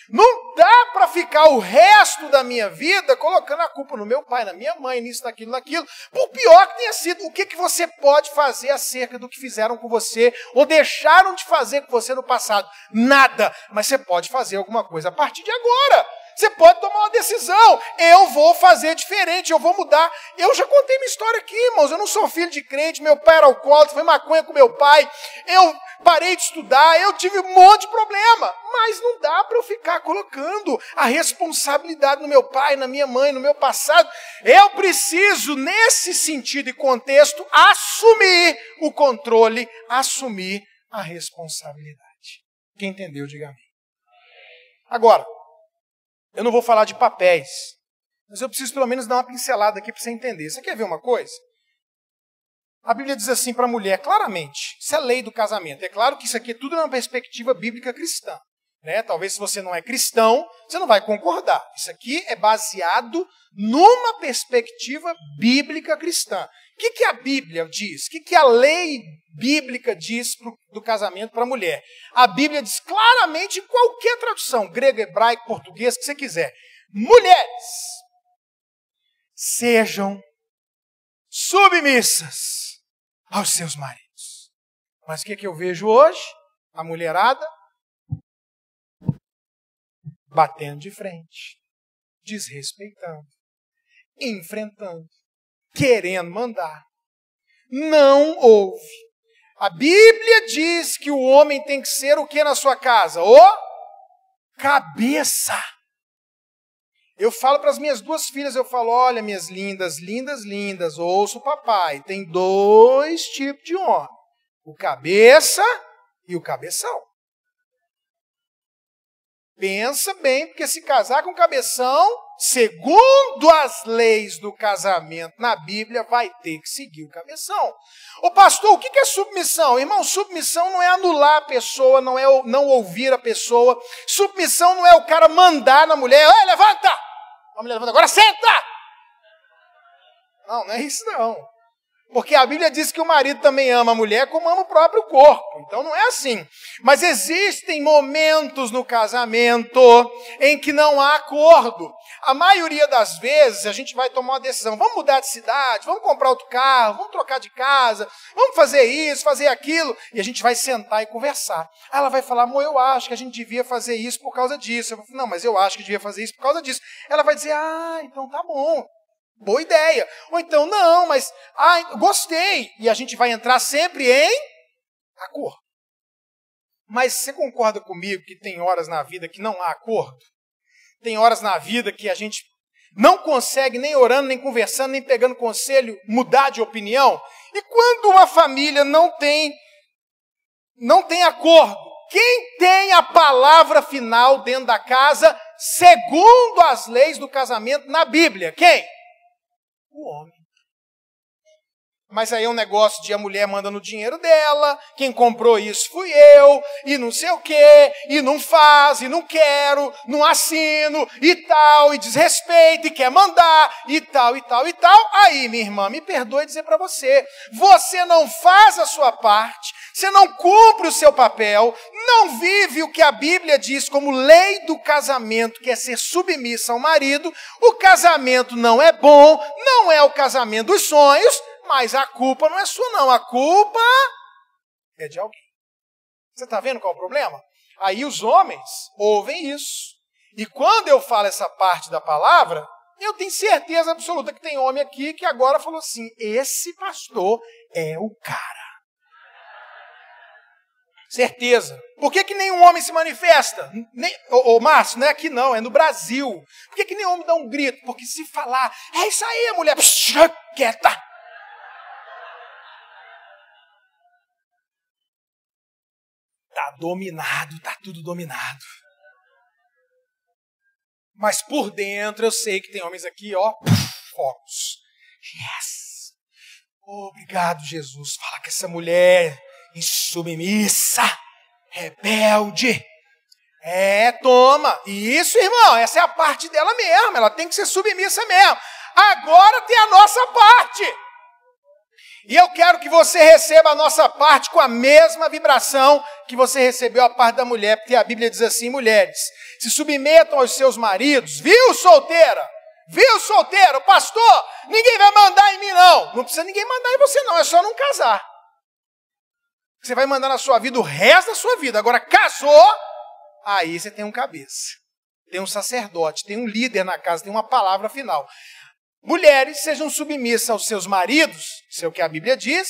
Não dá para ficar o resto da minha vida colocando a culpa no meu pai, na minha mãe, nisso, naquilo. Por pior que tenha sido, o que você pode fazer acerca do que fizeram com você ou deixaram de fazer com você no passado? Nada. Mas você pode fazer alguma coisa a partir de agora. Você pode tomar uma decisão. Eu vou fazer diferente, eu vou mudar. Eu já contei minha história aqui, irmãos. Eu não sou filho de crente, meu pai era alcoólatra, foi maconha com meu pai. Eu parei de estudar, eu tive um monte de problema. Mas não dá para eu ficar colocando a responsabilidade no meu pai, na minha mãe, no meu passado. Eu preciso, nesse sentido e contexto, assumir o controle, assumir a responsabilidade. Quem entendeu, diga amém. Agora, eu não vou falar de papéis, mas eu preciso pelo menos dar uma pincelada aqui para você entender. Você quer ver uma coisa? A Bíblia diz assim para a mulher, claramente, isso é lei do casamento. É claro que isso aqui tudo é uma perspectiva bíblica cristã. Né? Talvez se você não é cristão, você não vai concordar. Isso aqui é baseado numa perspectiva bíblica cristã. O que a Bíblia diz? O que a lei bíblica diz do casamento para a mulher? A Bíblia diz claramente em qualquer tradução, grego, hebraico, português, que você quiser. Mulheres, sejam submissas aos seus maridos. Mas o que eu vejo hoje? A mulherada batendo de frente, desrespeitando, enfrentando, querendo mandar. Não houve. A Bíblia diz que o homem tem que ser o que na sua casa? O cabeça. Eu falo para as minhas duas filhas, eu falo, olha, minhas lindas, lindas, lindas, ouça o papai, tem 2 tipos de homem, o cabeça e o cabeção. Pensa bem, porque se casar com cabeção, segundo as leis do casamento na Bíblia, vai ter que seguir o cabeção. Ô pastor, o que é submissão? Irmão, submissão não é anular a pessoa, não é não ouvir a pessoa. Submissão não é o cara mandar na mulher, ei, levanta! A mulher levanta, agora senta! Não, não é isso não. Porque a Bíblia diz que o marido também ama a mulher como ama o próprio corpo. Então não é assim. Mas existem momentos no casamento em que não há acordo. A maioria das vezes a gente vai tomar uma decisão. Vamos mudar de cidade, vamos comprar outro carro, vamos trocar de casa, vamos fazer isso, fazer aquilo. E a gente vai sentar e conversar. Aí ela vai falar, amor, eu acho que a gente devia fazer isso por causa disso. Eu vou falar, não, mas eu acho que devia fazer isso por causa disso. Ela vai dizer, então tá bom. Boa ideia. Ou então, não, mas gostei. E a gente vai entrar sempre em acordo. Mas você concorda comigo que tem horas na vida que não há acordo? Tem horas na vida que a gente não consegue, nem orando, nem conversando, nem pegando conselho, mudar de opinião? E quando uma família não tem acordo, quem tem a palavra final dentro da casa, segundo as leis do casamento na Bíblia? Quem? O homem. Mas aí é um negócio de a mulher manda no dinheiro dela, quem comprou isso fui eu, e não sei o quê, e não faz, e não quero, não assino, e tal, e desrespeita, e quer mandar, e tal, e tal, e tal. Aí, minha irmã, me perdoe dizer para você, você não faz a sua parte, você não cumpre o seu papel, não vive o que a Bíblia diz como lei do casamento, que é ser submissa ao marido, o casamento não é bom, não é o casamento dos sonhos, mas a culpa não é sua não, a culpa é de alguém. Você está vendo qual é o problema? Aí os homens ouvem isso. E quando eu falo essa parte da palavra, eu tenho certeza absoluta que tem homem aqui que agora falou assim, esse pastor é o cara. Certeza. Por que nenhum homem se manifesta? Márcio, não é aqui não, é no Brasil. Por que nenhum homem dá um grito? Porque se falar, é isso aí, a mulher, quieta. Está dominado, está tudo dominado. Mas por dentro eu sei que tem homens aqui, ó, focos. Yes. Obrigado, Jesus. Fala que essa mulher insubmissa, rebelde. Toma. Isso, irmão, essa é a parte dela mesmo. Ela tem que ser submissa mesmo. Agora tem a nossa parte. E eu quero que você receba a nossa parte com a mesma vibração que você recebeu a parte da mulher, porque a Bíblia diz assim, mulheres, se submetam aos seus maridos, viu, solteira? Viu, solteiro? Pastor, ninguém vai mandar em mim, não. Não precisa ninguém mandar em você, não, é só não casar. Você vai mandar na sua vida o resto da sua vida. Agora, casou, aí você tem um cabeça, tem um sacerdote, tem um líder na casa, tem uma palavra final. Mulheres, sejam submissas aos seus maridos, isso é o que a Bíblia diz,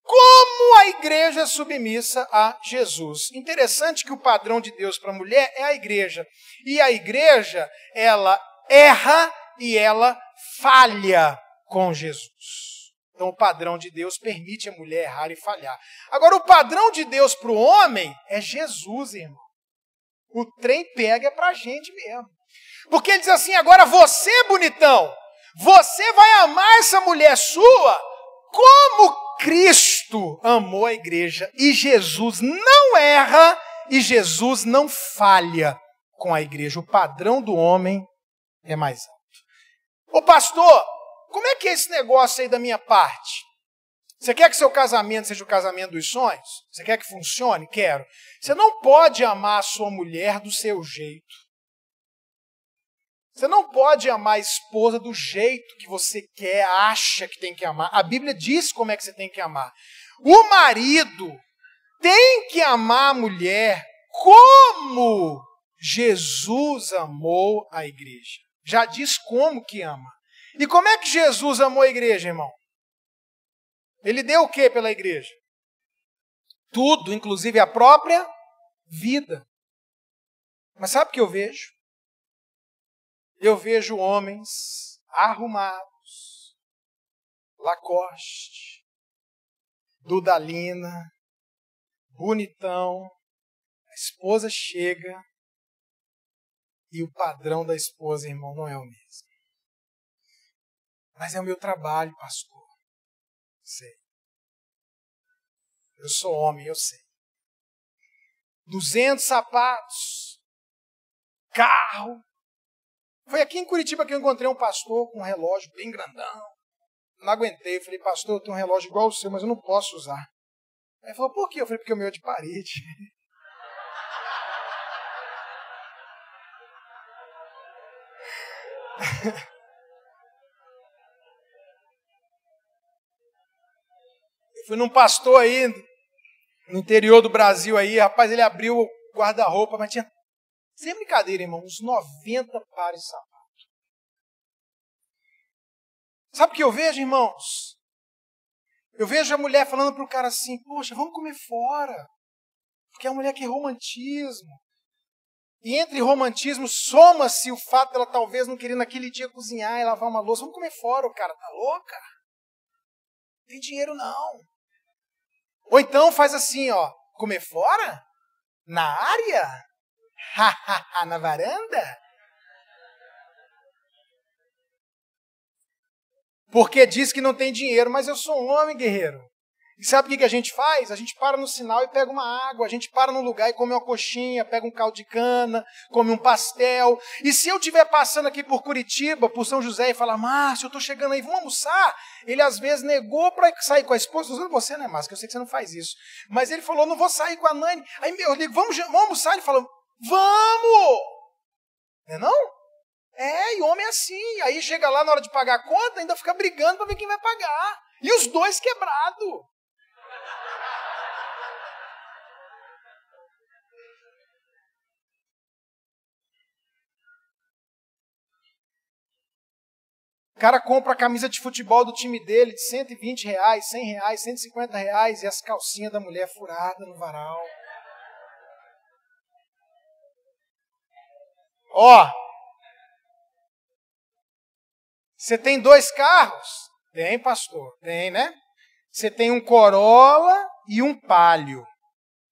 como a igreja é submissa a Jesus. Interessante que o padrão de Deus para a mulher é a igreja. E a igreja, ela erra e ela falha com Jesus. Então o padrão de Deus permite a mulher errar e falhar. Agora o padrão de Deus para o homem é Jesus, irmão. O trem pega para a gente mesmo. Porque ele diz assim, agora você, bonitão, você vai amar essa mulher sua como Cristo amou a igreja e Jesus não erra e Jesus não falha com a igreja. O padrão do homem é mais alto. Ô pastor, como é que é esse negócio aí da minha parte? Você quer que seu casamento seja o casamento dos sonhos? Você quer que funcione? Quero. Você não pode amar a sua mulher do seu jeito. Você não pode amar a esposa do jeito que você quer, acha que tem que amar. A Bíblia diz como é que você tem que amar. O marido tem que amar a mulher como Jesus amou a igreja. Já diz como que ama. E como é que Jesus amou a igreja, irmão? Ele deu o que pela igreja? Tudo, inclusive a própria vida. Mas sabe o que eu vejo? Eu vejo homens arrumados, Lacoste, Dudalina, bonitão, a esposa chega e o padrão da esposa, irmão, não é o mesmo. Mas é o meu trabalho, pastor. Sei. Eu sou homem, eu sei. 200 sapatos, carro. Foi aqui em Curitiba que eu encontrei um pastor com um relógio bem grandão. Não aguentei. Eu falei, pastor, eu tenho um relógio igual ao seu, mas eu não posso usar. Aí ele falou, por quê? Eu falei, porque o meu é de parede. Eu fui num pastor aí, no interior do Brasil aí, rapaz, ele abriu o guarda-roupa, mas tinha, sem brincadeira, irmão, uns 90 pares de sapatos. Sabe o que eu vejo, irmãos? Eu vejo a mulher falando para o cara assim, poxa, vamos comer fora. Porque a mulher quer romantismo. E entre romantismo, soma-se o fato dela talvez não querer naquele dia cozinhar e lavar uma louça. Vamos comer fora, o cara tá louca? Não tem dinheiro não. Ou então faz assim, ó, comer fora? Na área? Na varanda? Porque diz que não tem dinheiro, mas eu sou um homem guerreiro. E sabe o que a gente faz? A gente para no sinal e pega uma água, a gente para no lugar e come uma coxinha, pega um caldo de cana, come um pastel. E se eu estiver passando aqui por Curitiba, por São José, e falar, Márcio, eu estou chegando aí, vamos almoçar? Ele às vezes negou para sair com a esposa. Estou usando você, né, Márcio? Que eu sei que você não faz isso. Mas ele falou, não vou sair com a Nani. Aí eu digo, vamos almoçar? Ele falou, vamos! Não é não? É, e homem é assim. Aí chega lá na hora de pagar a conta, ainda fica brigando para ver quem vai pagar. E os dois quebrados. O cara compra a camisa de futebol do time dele de R$120, R$100, R$150 e as calcinhas da mulher furadas no varal. Ó, você tem 2 carros? Tem, pastor. Tem, né? Você tem um Corolla e um Palio.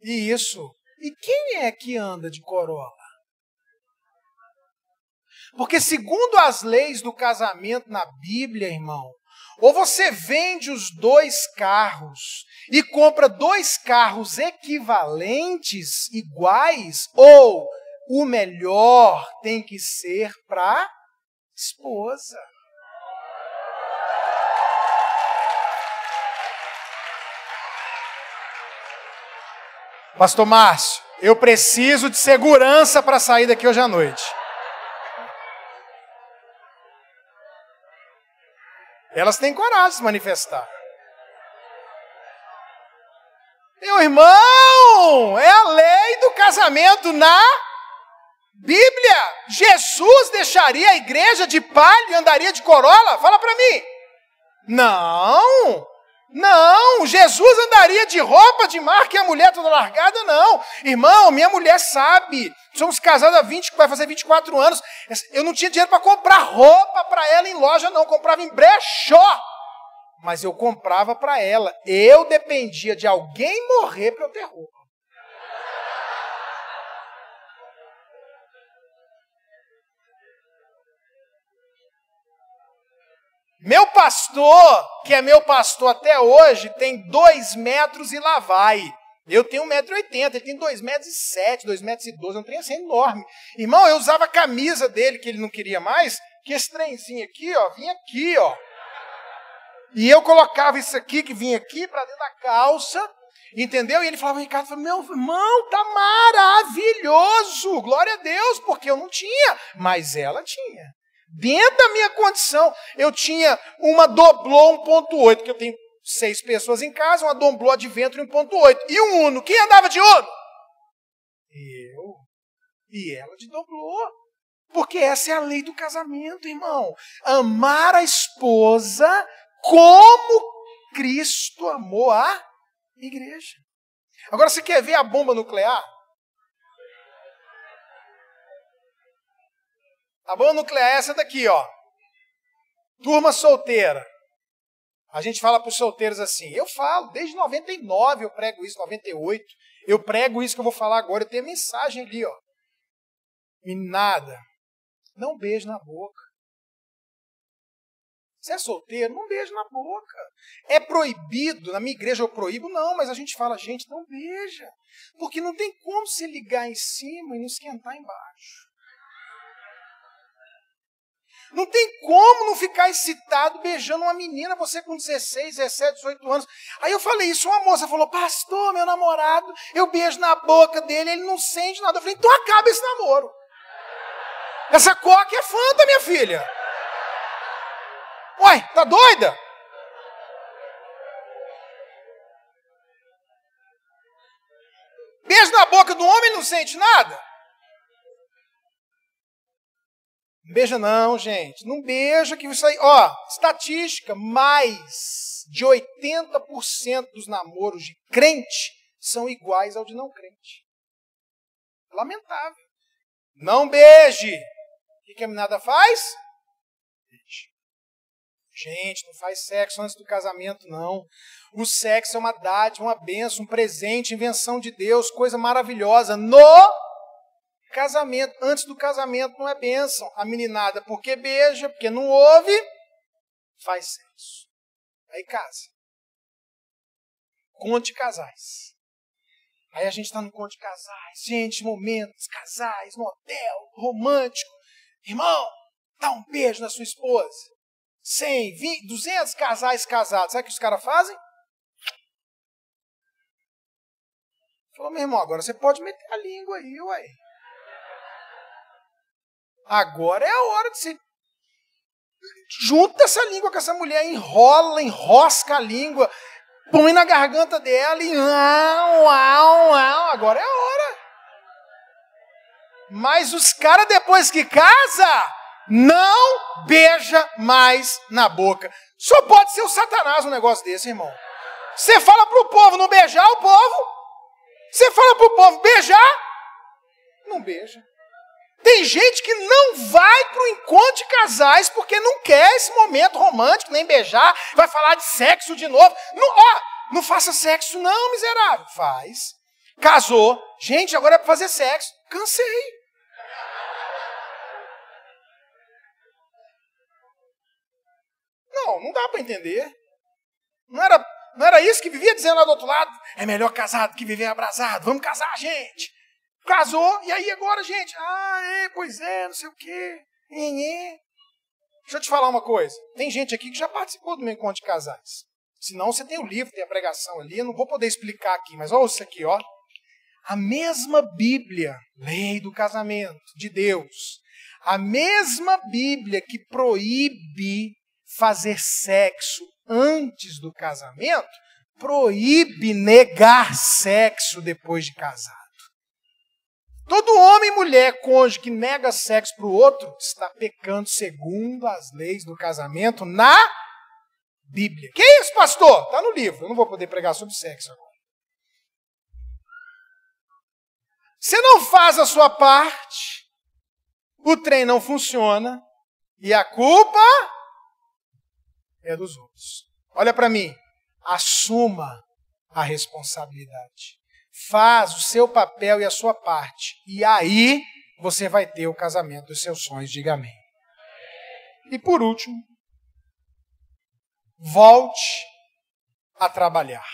E isso. E quem é que anda de Corolla? Porque segundo as leis do casamento na Bíblia, irmão, ou você vende os 2 carros e compra 2 carros equivalentes, iguais, ou o melhor tem que ser para a esposa. Pastor Márcio, eu preciso de segurança para sair daqui hoje à noite. Elas têm coragem de se manifestar. Meu irmão, é a lei do casamento na Bíblia. Jesus deixaria a igreja de palha e andaria de Corolla? Fala para mim. Não, Jesus andaria de roupa de marca e a mulher toda largada, não. Irmão, minha mulher sabe, somos casados há vai fazer 24 anos, eu não tinha dinheiro para comprar roupa para ela em loja, não, eu comprava em brechó, mas eu comprava para ela, eu dependia de alguém morrer para eu ter roupa. Meu pastor, que é meu pastor até hoje, tem 2 metros e lá vai. Eu tenho 1,80 m, ele tem 2,07 m, 2,12 m, um trem assim enorme. Irmão, eu usava a camisa dele, que ele não queria mais, que esse trenzinho aqui, ó, vinha aqui, ó. E eu colocava isso aqui, que vinha aqui, para dentro da calça, entendeu? E ele falava, Ricardo, meu irmão, tá maravilhoso, glória a Deus, porque eu não tinha, mas ela tinha. Dentro da minha condição, eu tinha uma Doblô 1.8, que eu tenho 6 pessoas em casa, uma Doblô Adventure 1.8. E um Uno. Quem andava de Uno? Eu. E ela de Doblô. Porque essa é a lei do casamento, irmão. Amar a esposa como Cristo amou a igreja. Agora, você quer ver a bomba nuclear? A bomba nuclear é essa daqui, ó. Turma solteira. A gente fala para os solteiros assim, eu falo, desde 99 eu prego isso, 98, eu prego isso que eu vou falar agora, eu tenho mensagem ali, ó. Meninada, não beije na boca. Você é solteiro, não beije na boca. É proibido, na minha igreja eu proíbo, não, mas a gente fala, gente, não beija. Porque não tem como você ligar em cima e não esquentar embaixo. Não tem como não ficar excitado beijando uma menina, você com 16, 17, 18 anos. Aí eu falei isso, uma moça falou, pastor, meu namorado, eu beijo na boca dele, ele não sente nada. Eu falei, então acaba esse namoro. Essa coca é Fanta, minha filha. Uai, tá doida? Beijo na boca do homem, ele não sente nada? Não beija não, gente. Não beija que isso aí... Ó, estatística, mais de 80% dos namoros de crente são iguais ao de não crente. Lamentável. Não beije. O que a menina faz? Beije. Gente, não faz sexo antes do casamento, não. O sexo é uma dádiva, uma bênção, um presente, invenção de Deus, coisa maravilhosa. No casamento, antes do casamento não é bênção. A meninada, porque beija, porque não ouve, faz sexo. Aí casa. Conte casais. Aí a gente está no conte casais. Gente, momentos, casais, motel, romântico. Irmão, dá um beijo na sua esposa. 100, 20, 200 casais casados. Sabe o que os caras fazem? Falou, meu irmão, agora você pode meter a língua aí, ué. Agora é a hora de você... Junta essa língua com essa mulher, enrola, enrosca a língua, põe na garganta dela e... Agora é a hora. Mas os caras, depois que casa, não beija mais na boca. Só pode ser o Satanás um negócio desse, irmão. Você fala para o povo não beijar, o povo. Você fala para o povo beijar, não beija. Tem gente que não vai para o encontro de casais porque não quer esse momento romântico, nem beijar, vai falar de sexo de novo. Não, não faça sexo não, miserável. Faz. Casou. Gente, agora é para fazer sexo. Cansei. Não dá para entender. Não era isso que vivia dizendo lá do outro lado? É melhor casado que viver abrasado. Vamos casar, gente. Casou, e aí agora, gente? Pois é, não sei o quê. Deixa eu te falar uma coisa. Tem gente aqui que já participou do meu encontro de casais. Senão você tem o livro, tem a pregação ali. Eu não vou poder explicar aqui, mas olha isso aqui, ó. A mesma Bíblia, lei do casamento de Deus. A mesma Bíblia que proíbe fazer sexo antes do casamento, proíbe negar sexo depois de casado. Todo homem e mulher, cônjuge que nega sexo para o outro, está pecando segundo as leis do casamento na Bíblia. Que isso, pastor? Está no livro. Eu não vou poder pregar sobre sexo agora. Você não faz a sua parte, o trem não funciona e a culpa é dos outros. Olha para mim. Assuma a responsabilidade. Faz o seu papel e a sua parte. E aí você vai ter o casamento dos seus sonhos. Diga amém. E por último, volte a trabalhar.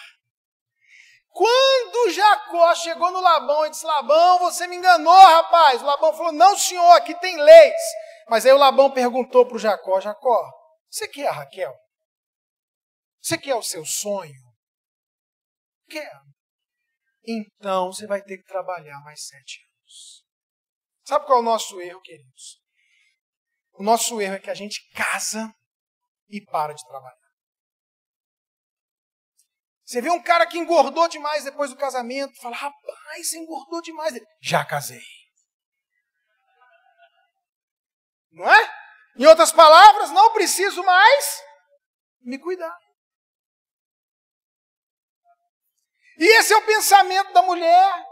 Quando Jacó chegou no Labão e disse, Labão, você me enganou, rapaz. O Labão falou, não, senhor, aqui tem leis. Mas aí o Labão perguntou para o Jacó, Jacó, você quer a Raquel? Você quer o seu sonho? Quer. Então você vai ter que trabalhar mais 7 anos. Sabe qual é o nosso erro, queridos? O nosso erro é que a gente casa e para de trabalhar. Você vê um cara que engordou demais depois do casamento, fala, rapaz, você engordou demais. Já casei. Não é? Em outras palavras, não preciso mais me cuidar. E esse é o pensamento da mulher.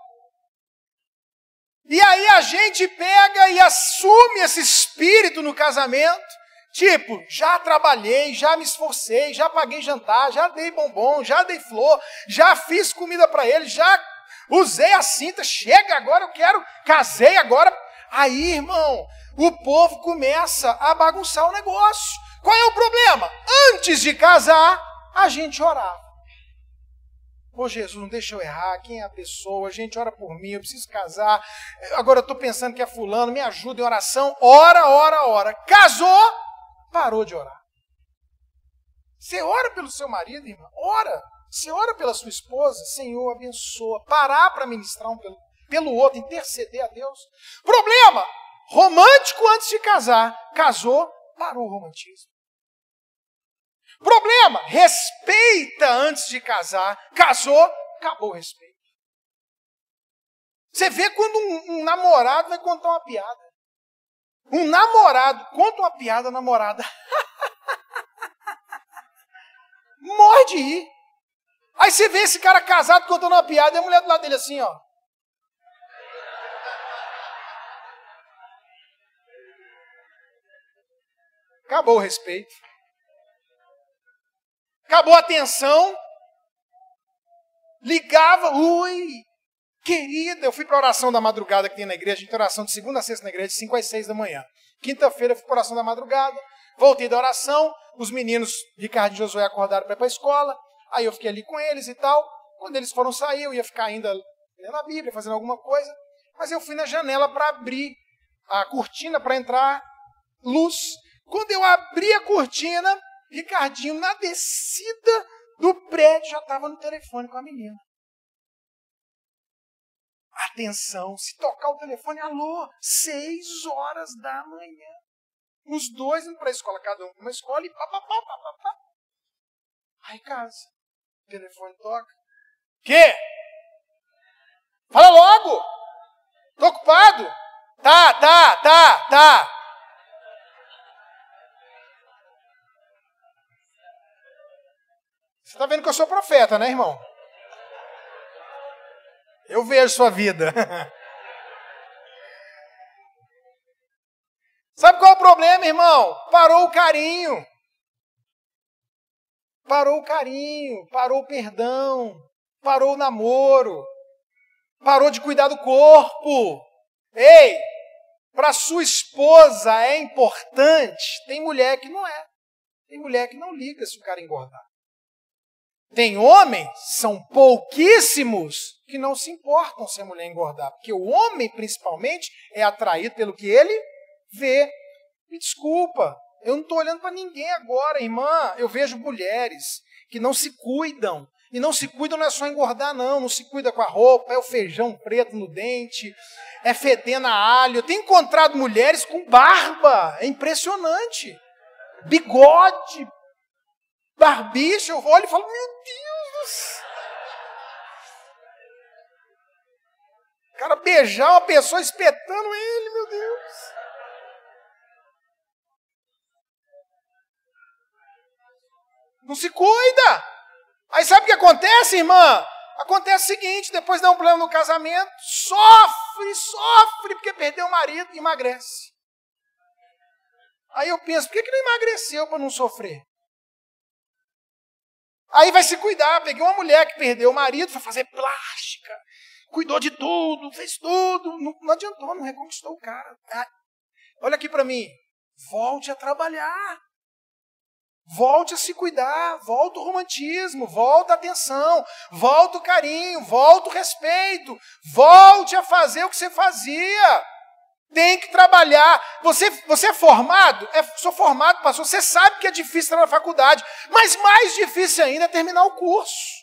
E aí a gente pega e assume esse espírito no casamento. Tipo, já trabalhei, já me esforcei, já paguei jantar, já dei bombom, já dei flor, já fiz comida para ele, já usei a cinta, chega agora, eu quero, casei agora. Aí, irmão, o povo começa a bagunçar o negócio. Qual é o problema? Antes de casar, a gente orava. Ô Jesus, não deixa eu errar, quem é a pessoa? Gente, ora por mim, eu preciso casar. Agora eu estou pensando que é fulano, me ajuda em oração. Ora, ora, ora. Casou, parou de orar. Você ora pelo seu marido, irmão? Ora. Você ora pela sua esposa? Senhor, abençoa. Parar para ministrar um pelo outro, interceder a Deus. Problema, romântico antes de casar. Casou, parou o romantismo. Problema, respeita antes de casar. Casou, acabou o respeito. Você vê quando um namorado vai contar uma piada. Um namorado conta uma piada, a namorada morre de rir. Aí você vê esse cara casado contando uma piada e a mulher do lado dele assim, ó. Acabou o respeito. Acabou a atenção. Ligava, ui, querida, eu fui para a oração da madrugada que tem na igreja, a gente tem oração de segunda a sexta na igreja, de 5 às 6 da manhã. Quinta-feira eu fui para a oração da madrugada, voltei da oração, os meninos, Ricardo e Josué, acordaram para ir para a escola, aí eu fiquei ali com eles e tal. Quando eles foram sair, eu ia ficar ainda lendo a Bíblia, fazendo alguma coisa, mas eu fui na janela para abrir a cortina para entrar luz. Quando eu abri a cortina, Ricardinho, na descida do prédio, já estava no telefone com a menina. Atenção, se tocar o telefone, alô, 6 horas da manhã. Os dois indo para a escola, cada um para uma escola e pá. Aí casa, o telefone toca. Quê? Fala logo! Tô ocupado? Tá. Você está vendo que eu sou profeta, né, irmão? Eu vejo sua vida. Sabe qual é o problema, irmão? Parou o carinho. Parou o carinho, parou o perdão, parou o namoro, parou de cuidar do corpo. Ei, para sua esposa é importante. Tem mulher que não é. Tem mulher que não liga se o cara engordar. Tem homens, são pouquíssimos, que não se importam se a mulher engordar. Porque o homem, principalmente, é atraído pelo que ele vê. Me desculpa, eu não estou olhando para ninguém agora, irmã. Eu vejo mulheres que não se cuidam. E não se cuidam não é só engordar, não. Não se cuida com a roupa, é o feijão preto no dente, é fedendo a alho. Eu tenho encontrado mulheres com barba. É impressionante. Bigode, barbicha, eu olho e falo, meu Deus! O cara beijar uma pessoa espetando ele, meu Deus! Não se cuida! Aí sabe o que acontece, irmã? Acontece o seguinte, depois dá um problema no casamento, sofre, porque perdeu o marido e emagrece. Aí eu penso, por que não emagreceu para não sofrer? Aí vai se cuidar. Peguei uma mulher que perdeu o marido, foi fazer plástica, cuidou de tudo, fez tudo. Não adiantou, não reconquistou o cara. Olha aqui para mim. Volte a trabalhar. Volte a se cuidar, volta o romantismo, volta a atenção, volta o carinho, volta o respeito, volte a fazer o que você fazia. Tem que trabalhar. Você é formado? Sou formado, pastor. Você sabe que é difícil estar na faculdade, mas mais difícil ainda é terminar o curso.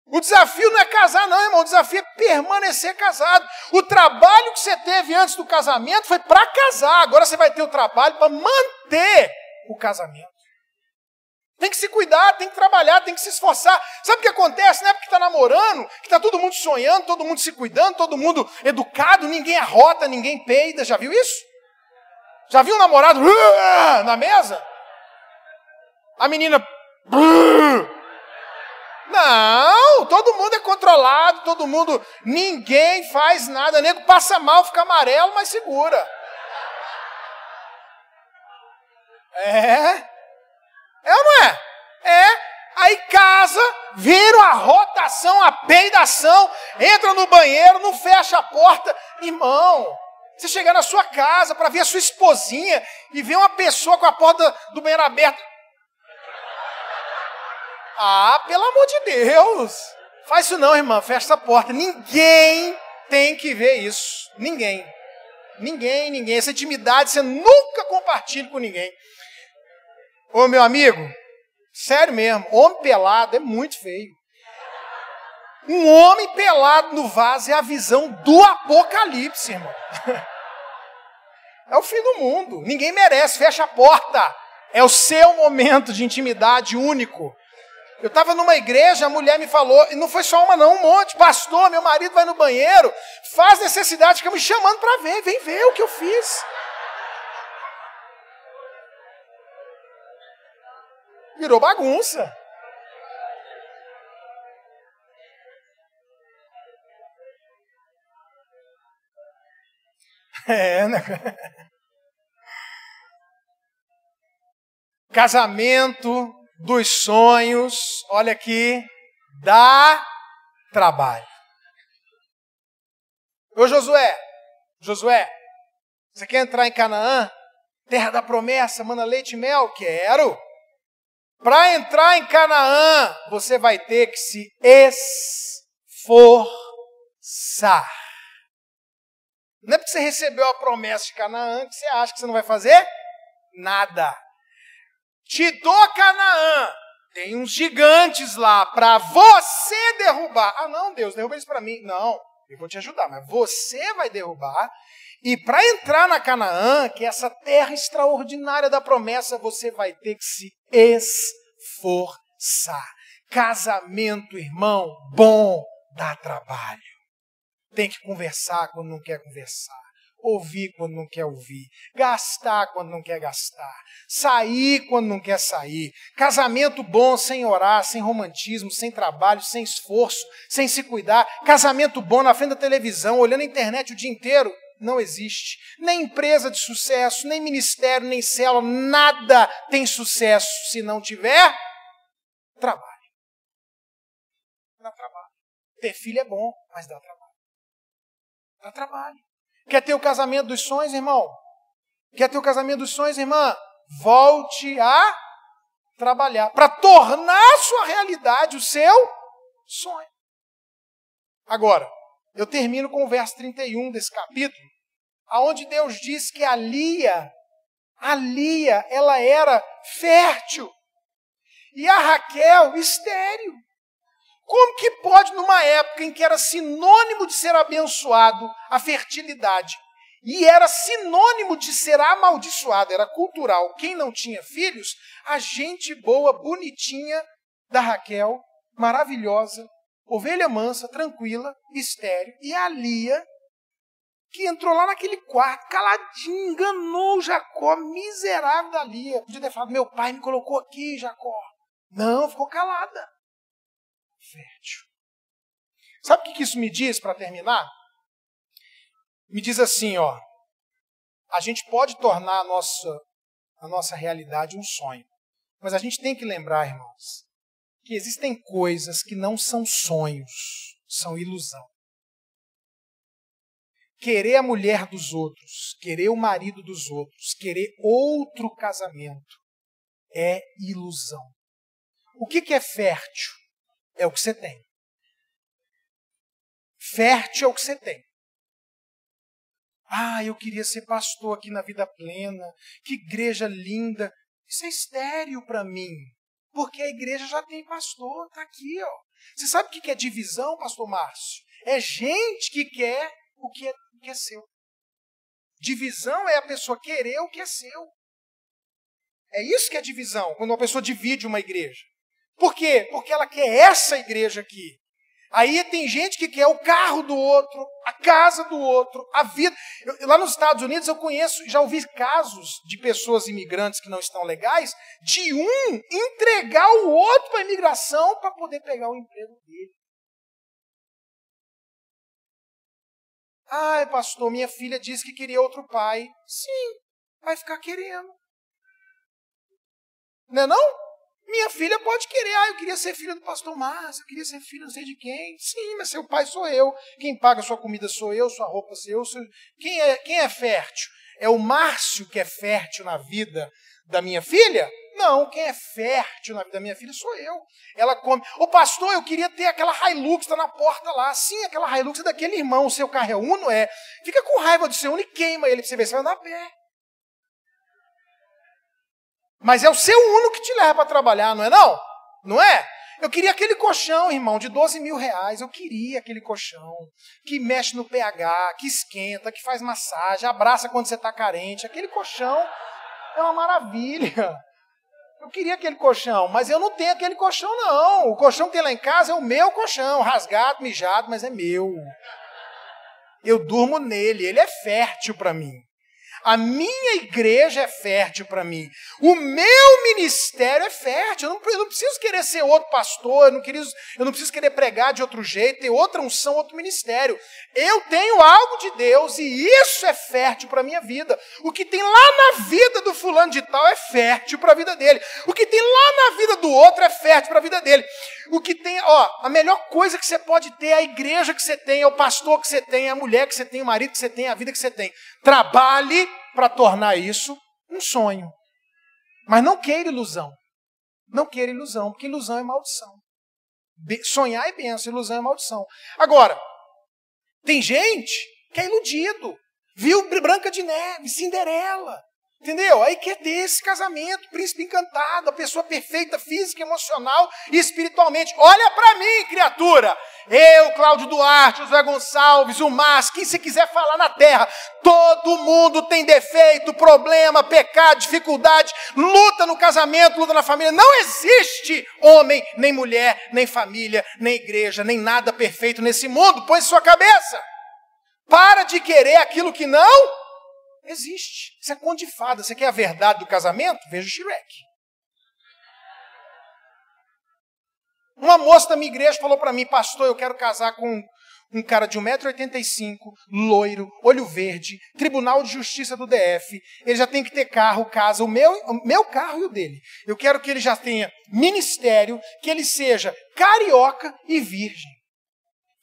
O desafio não é casar, não, irmão. O desafio é permanecer casado. O trabalho que você teve antes do casamento foi para casar. Agora você vai ter o trabalho para manter o casamento. Tem que se cuidar, tem que trabalhar, tem que se esforçar. Sabe o que acontece? Não é porque está namorando, que está todo mundo sonhando, todo mundo se cuidando, todo mundo educado, ninguém arrota, ninguém peida. Já viu isso? Já viu um namorado na mesa? A menina... Não, todo mundo é controlado, todo mundo... Ninguém faz nada, nego passa mal, fica amarelo, mas segura. É ou não é? Aí casa, vira a rotação, a peidação, entra no banheiro, não fecha a porta. Irmão, você chegar na sua casa para ver a sua esposinha e ver uma pessoa com a porta do banheiro aberta. Ah, pelo amor de Deus. Faz isso não, irmã, fecha essa porta. Ninguém tem que ver isso. Ninguém. Essa intimidade você nunca compartilha com ninguém. Ô, meu amigo, sério mesmo, homem pelado é muito feio. Um homem pelado no vaso é a visão do apocalipse, irmão. É o fim do mundo. Ninguém merece, fecha a porta. É o seu momento de intimidade único. Eu estava numa igreja, a mulher me falou, e não foi só uma não, um monte. Pastor, meu marido vai no banheiro, faz necessidade, fica me chamando para ver, vem ver o que eu fiz. Virou bagunça. Né? Casamento dos sonhos, olha aqui, dá trabalho. Ô Josué, você quer entrar em Canaã? Terra da promessa, mana leite e mel? Quero. Para entrar em Canaã, você vai ter que se esforçar. Não é porque você recebeu a promessa de Canaã que você acha que você não vai fazer nada. Te dou Canaã. Tem uns gigantes lá para você derrubar. Ah, não, Deus, derruba eles para mim. Não, eu vou te ajudar, mas você vai derrubar. E para entrar na Canaã, que é essa terra extraordinária da promessa, você vai ter que se esforçar. Casamento, irmão, bom, dá trabalho. Tem que conversar quando não quer conversar. Ouvir quando não quer ouvir. Gastar quando não quer gastar. Sair quando não quer sair. Casamento bom sem orar, sem romantismo, sem trabalho, sem esforço, sem se cuidar. Casamento bom na frente da televisão, olhando a internet o dia inteiro. Não existe. Nem empresa de sucesso, nem ministério, nem célula, nada tem sucesso se não tiver trabalho. Dá trabalho. Ter filho é bom, mas dá trabalho. Dá trabalho. Quer ter o casamento dos sonhos, irmão? Quer ter o casamento dos sonhos, irmã? Volte a trabalhar para tornar sua realidade o seu sonho. Agora, eu termino com o verso 31 desse capítulo, aonde Deus diz que a Lia, ela era fértil e a Raquel estéril. Como que pode, numa época em que era sinônimo de ser abençoado a fertilidade e era sinônimo de ser amaldiçoado, era cultural, quem não tinha filhos, a gente boa, bonitinha da Raquel, maravilhosa, ovelha mansa, tranquila, estéril, e a Lia, que entrou lá naquele quarto, caladinho, enganou Jacó, miserável da Lia. Podia ter falado, meu pai me colocou aqui, Jacó. Não, ficou calada. Fértil. Sabe o que isso me diz para terminar? Me diz assim, ó, a gente pode tornar a nossa realidade um sonho, mas a gente tem que lembrar, irmãos, que existem coisas que não são sonhos, são ilusão. Querer a mulher dos outros, querer o marido dos outros, querer outro casamento, é ilusão. O que é fértil? É o que você tem. Fértil é o que você tem. Ah, eu queria ser pastor aqui na Vida Plena. Que igreja linda. Isso é estéril para mim. Porque a igreja já tem pastor. Está aqui, ó. Você sabe o que é divisão, pastor Márcio? É gente que quer o que é seu. Divisão é a pessoa querer o que é seu. É isso que é divisão, quando uma pessoa divide uma igreja. Por quê? Porque ela quer essa igreja aqui. Aí tem gente que quer o carro do outro, a casa do outro, a vida. Lá nos Estados Unidos eu conheço, já ouvi casos de pessoas imigrantes que não estão legais, de um entregar o outro para a imigração para poder pegar o emprego dele. Ah, pastor, minha filha disse que queria outro pai. Sim, vai ficar querendo. Não é não? Minha filha pode querer. Ah, eu queria ser filha do pastor Márcio, eu queria ser filha não sei de quem. Sim, mas seu pai sou eu. Quem paga sua comida sou eu, sua roupa sou eu. Quem é fértil? É o Márcio que é fértil na vida da minha filha? Não, quem é fértil na vida da minha filha sou eu. Ela come. Ô pastor, eu queria ter aquela Hilux, está na porta lá. Sim, aquela Hilux é daquele irmão. O seu carro é Uno? É. Fica com raiva do seu Uno e queima ele para você ver se vai andar a pé. Mas é o seu Uno que te leva para trabalhar, não é não? Não é? Eu queria aquele colchão, irmão, de 12 mil reais. Eu queria aquele colchão que mexe no pH, que esquenta, que faz massagem, abraça quando você está carente. Aquele colchão é uma maravilha. Eu queria aquele colchão, mas eu não tenho aquele colchão, não. O colchão que tem lá em casa é o meu colchão, rasgado, mijado, mas é meu. Eu durmo nele, ele é fértil para mim. A minha igreja é fértil para mim. O meu ministério é fértil. Eu não preciso querer ser outro pastor, eu não preciso querer pregar de outro jeito, ter outra unção, outro ministério. Eu tenho algo de Deus e isso é fértil para a minha vida. O que tem lá na vida do fulano de tal é fértil para a vida dele. O que tem lá na vida do outro é fértil para a vida dele. O que tem, a melhor coisa que você pode ter é a igreja que você tem, é o pastor que você tem, é a mulher que você tem, o marido que você tem, a vida que você tem. Trabalhe para tornar isso um sonho. Mas não queira ilusão. Não queira ilusão, porque ilusão é maldição. Sonhar é bênção, ilusão é maldição. Agora, tem gente que é iludido. Viu Branca de Neve, Cinderela. Entendeu? Aí quer ter esse casamento, príncipe encantado, a pessoa perfeita, física, emocional e espiritualmente. Olha para mim, criatura. Eu, Cláudio Duarte, o Zé Gonçalves, o Márcio, quem você quiser falar na terra. Todo mundo tem defeito, problema, pecado, dificuldade, luta no casamento, luta na família. Não existe homem, nem mulher, nem família, nem igreja, nem nada perfeito nesse mundo. Põe em sua cabeça. Para de querer aquilo que não existe. Isso é conto de fada. Você quer a verdade do casamento? Veja o Shrek. Uma moça da minha igreja falou para mim, pastor, eu quero casar com um cara de 1,85 m, loiro, olho verde, Tribunal de Justiça do DF. Ele já tem que ter carro, casa, o meu carro e o dele. Eu quero que ele já tenha ministério, que ele seja carioca e virgem.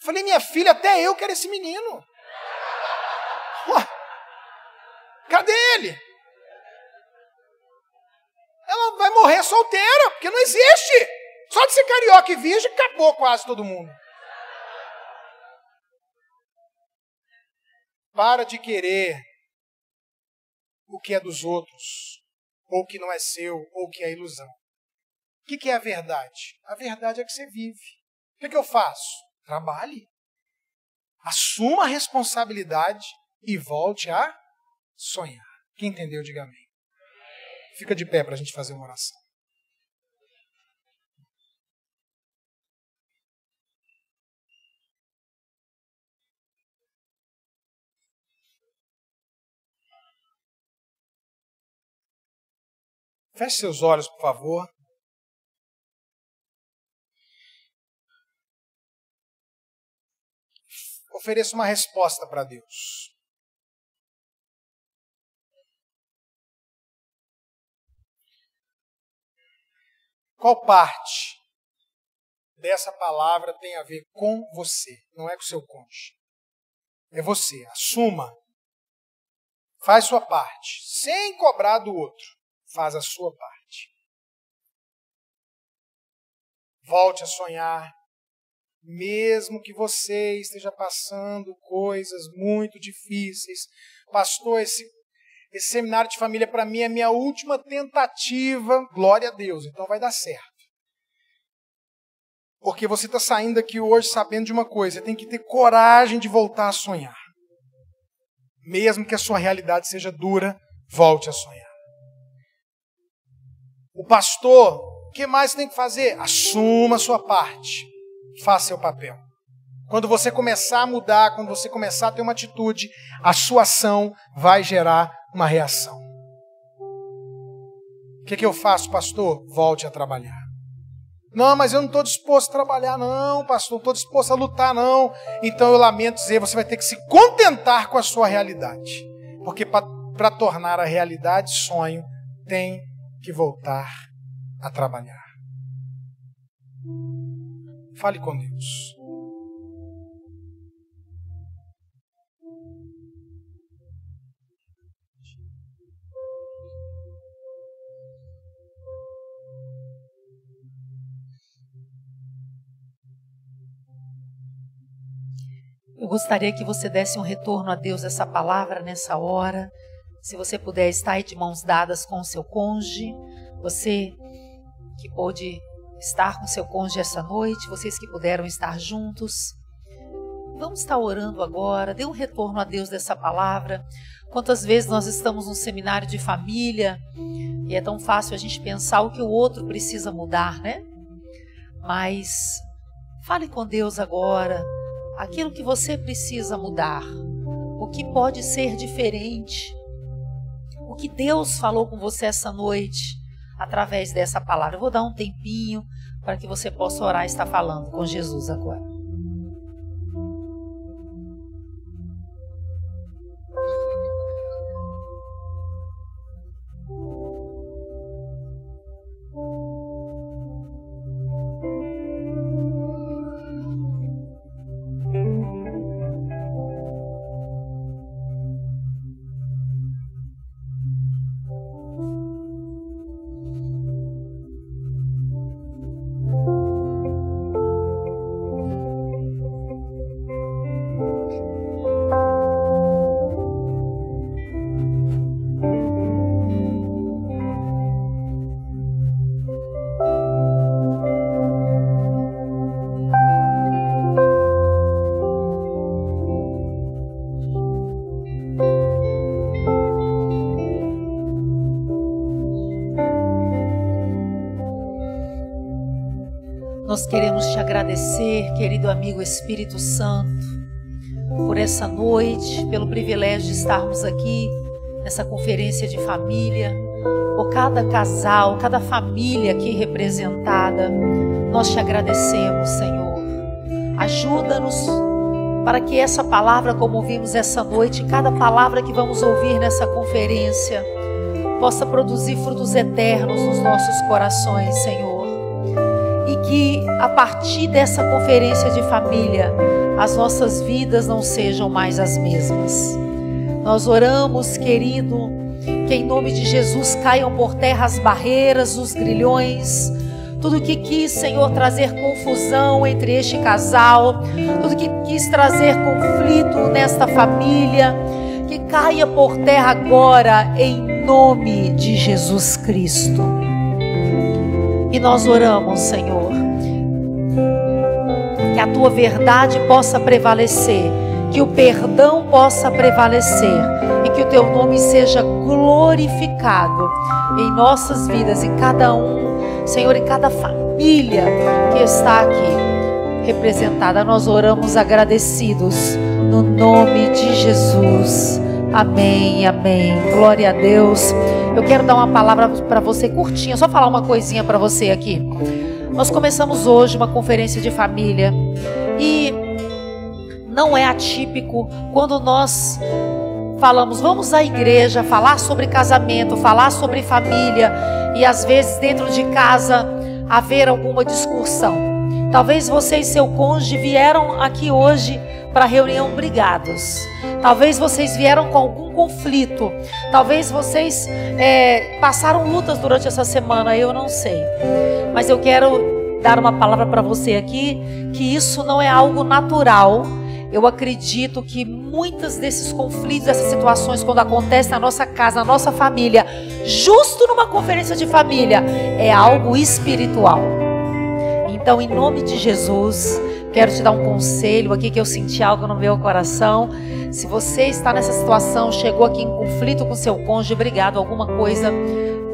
Falei, minha filha, até eu quero esse menino. Ué, cadê ele? Ela vai morrer solteira, porque não existe. Só de ser carioca e virgem, acabou quase todo mundo. Para de querer o que é dos outros, ou o que não é seu, ou o que é ilusão. O que é a verdade? A verdade é que você vive. O que eu faço? Trabalhe. Assuma a responsabilidade e volte a sonhar. Quem entendeu, diga amém. Fica de pé para a gente fazer uma oração. Feche seus olhos, por favor. Ofereça uma resposta para Deus. Qual parte dessa palavra tem a ver com você? Não é com o seu cônjuge. É você. Assuma. Faz sua parte. Sem cobrar do outro. Faz a sua parte. Volte a sonhar. Mesmo que você esteja passando coisas muito difíceis. Pastor, esse seminário de família para mim é minha última tentativa. Glória a Deus, então vai dar certo. Porque você está saindo daqui hoje sabendo de uma coisa. Você tem que ter coragem de voltar a sonhar. Mesmo que a sua realidade seja dura, volte a sonhar. O pastor, o que mais tem que fazer? Assuma a sua parte. Faça seu papel. Quando você começar a mudar, quando você começar a ter uma atitude, a sua ação vai gerar uma reação. O que eu faço, pastor? Volte a trabalhar. Não, mas eu não estou disposto a trabalhar, não, pastor, não estou disposto a lutar, não. Então eu lamento dizer, você vai ter que se contentar com a sua realidade. Porque para tornar a realidade sonho, tem que voltar a trabalhar. Fale com Deus. Eu gostaria que você desse um retorno a Deus dessa palavra nessa hora. Se você puder estar aí de mãos dadas com o seu cônjuge, você que pôde estar com seu cônjuge essa noite, vocês que puderam estar juntos. Vamos estar orando agora, dê um retorno a Deus dessa palavra. Quantas vezes nós estamos num seminário de família e é tão fácil a gente pensar o que o outro precisa mudar, né? Mas fale com Deus agora. Aquilo que você precisa mudar, o que pode ser diferente, o que Deus falou com você essa noite, através dessa palavra. Eu vou dar um tempinho para que você possa orar e estar falando com Jesus agora. Nós queremos te agradecer, querido amigo Espírito Santo, por essa noite, pelo privilégio de estarmos aqui nessa conferência de família, por cada casal, cada família aqui representada. Nós te agradecemos, Senhor. Ajuda-nos para que essa palavra, como ouvimos essa noite, cada palavra que vamos ouvir nessa conferência, possa produzir frutos eternos nos nossos corações, Senhor. E que a partir dessa conferência de família, as nossas vidas não sejam mais as mesmas. Nós oramos, querido, que em nome de Jesus caiam por terra as barreiras, os grilhões, tudo que quis, Senhor, trazer confusão entre este casal, tudo que quis trazer conflito nesta família, que caia por terra agora em nome de Jesus Cristo. E nós oramos, Senhor, que a Tua verdade possa prevalecer, que o perdão possa prevalecer e que o Teu nome seja glorificado em nossas vidas, em cada um, Senhor, em cada família que está aqui representada. Nós oramos agradecidos no nome de Jesus. Amém, amém. Glória a Deus. Eu quero dar uma palavra para você curtinha, só falar uma coisinha para você aqui. Nós começamos hoje uma conferência de família e não é atípico quando nós falamos, vamos à igreja, falar sobre casamento, falar sobre família e às vezes dentro de casa haver alguma discussão. Talvez você e seu cônjuge vieram aqui hoje para a reunião brigados. Talvez vocês vieram com algum conflito. Talvez vocês passaram lutas durante essa semana, eu não sei. Mas eu quero dar uma palavra para você aqui, que isso não é algo natural. Eu acredito que muitos desses conflitos, essas situações, quando acontecem na nossa casa, na nossa família, justo numa conferência de família, é algo espiritual. Então, em nome de Jesus, quero te dar um conselho aqui, que eu senti algo no meu coração. Se você está nessa situação, chegou aqui em conflito com seu cônjuge, obrigado, alguma coisa,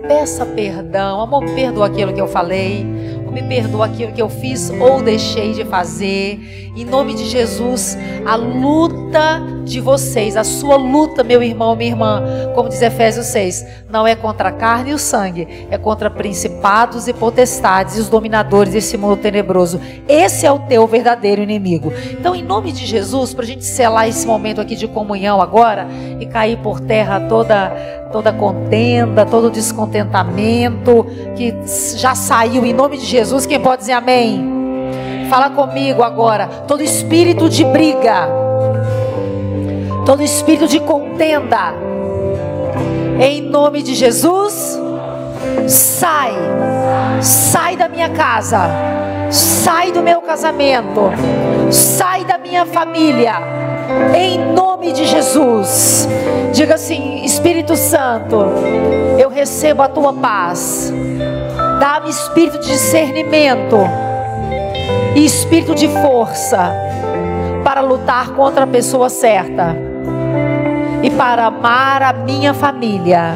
peça perdão. Amor, me perdoa aquilo que eu falei, ou me perdoa aquilo que eu fiz ou deixei de fazer. Em nome de Jesus, a luta de vocês, a sua luta, meu irmão, minha irmã, como diz Efésios 6, não é contra a carne e o sangue, é contra principados e potestades e os dominadores desse mundo tenebroso. Esse é o teu verdadeiro inimigo. Então, em nome de Jesus, para a gente selar esse momento aqui de comunhão agora e cair por terra toda contenda, todo descontentamento que já saiu, em nome de Jesus, quem pode dizer amém? Fala comigo agora. Todo espírito de briga, todo espírito de contenda, em nome de Jesus, sai da minha casa, sai do meu casamento, sai da minha família, em nome de Jesus. Diga assim: Espírito Santo, eu recebo a tua paz, dá-me espírito de discernimento e espírito de força para lutar contra a pessoa certa e para amar a minha família,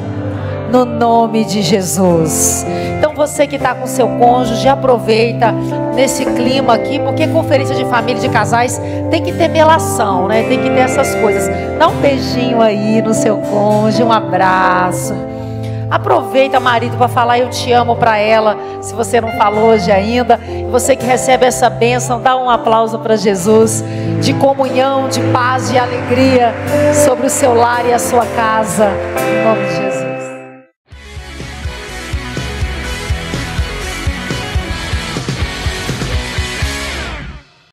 no nome de Jesus. Então, você que está com seu cônjuge, aproveita nesse clima aqui, porque conferência de família, de casais, tem que ter melação, né? Tem que ter essas coisas. Dá um beijinho aí no seu cônjuge, um abraço. Aproveita, marido, para falar eu te amo para ela, se você não falou hoje ainda. Você que recebe essa bênção, dá um aplauso para Jesus, de comunhão, de paz, de alegria sobre o seu lar e a sua casa, em nome de Jesus.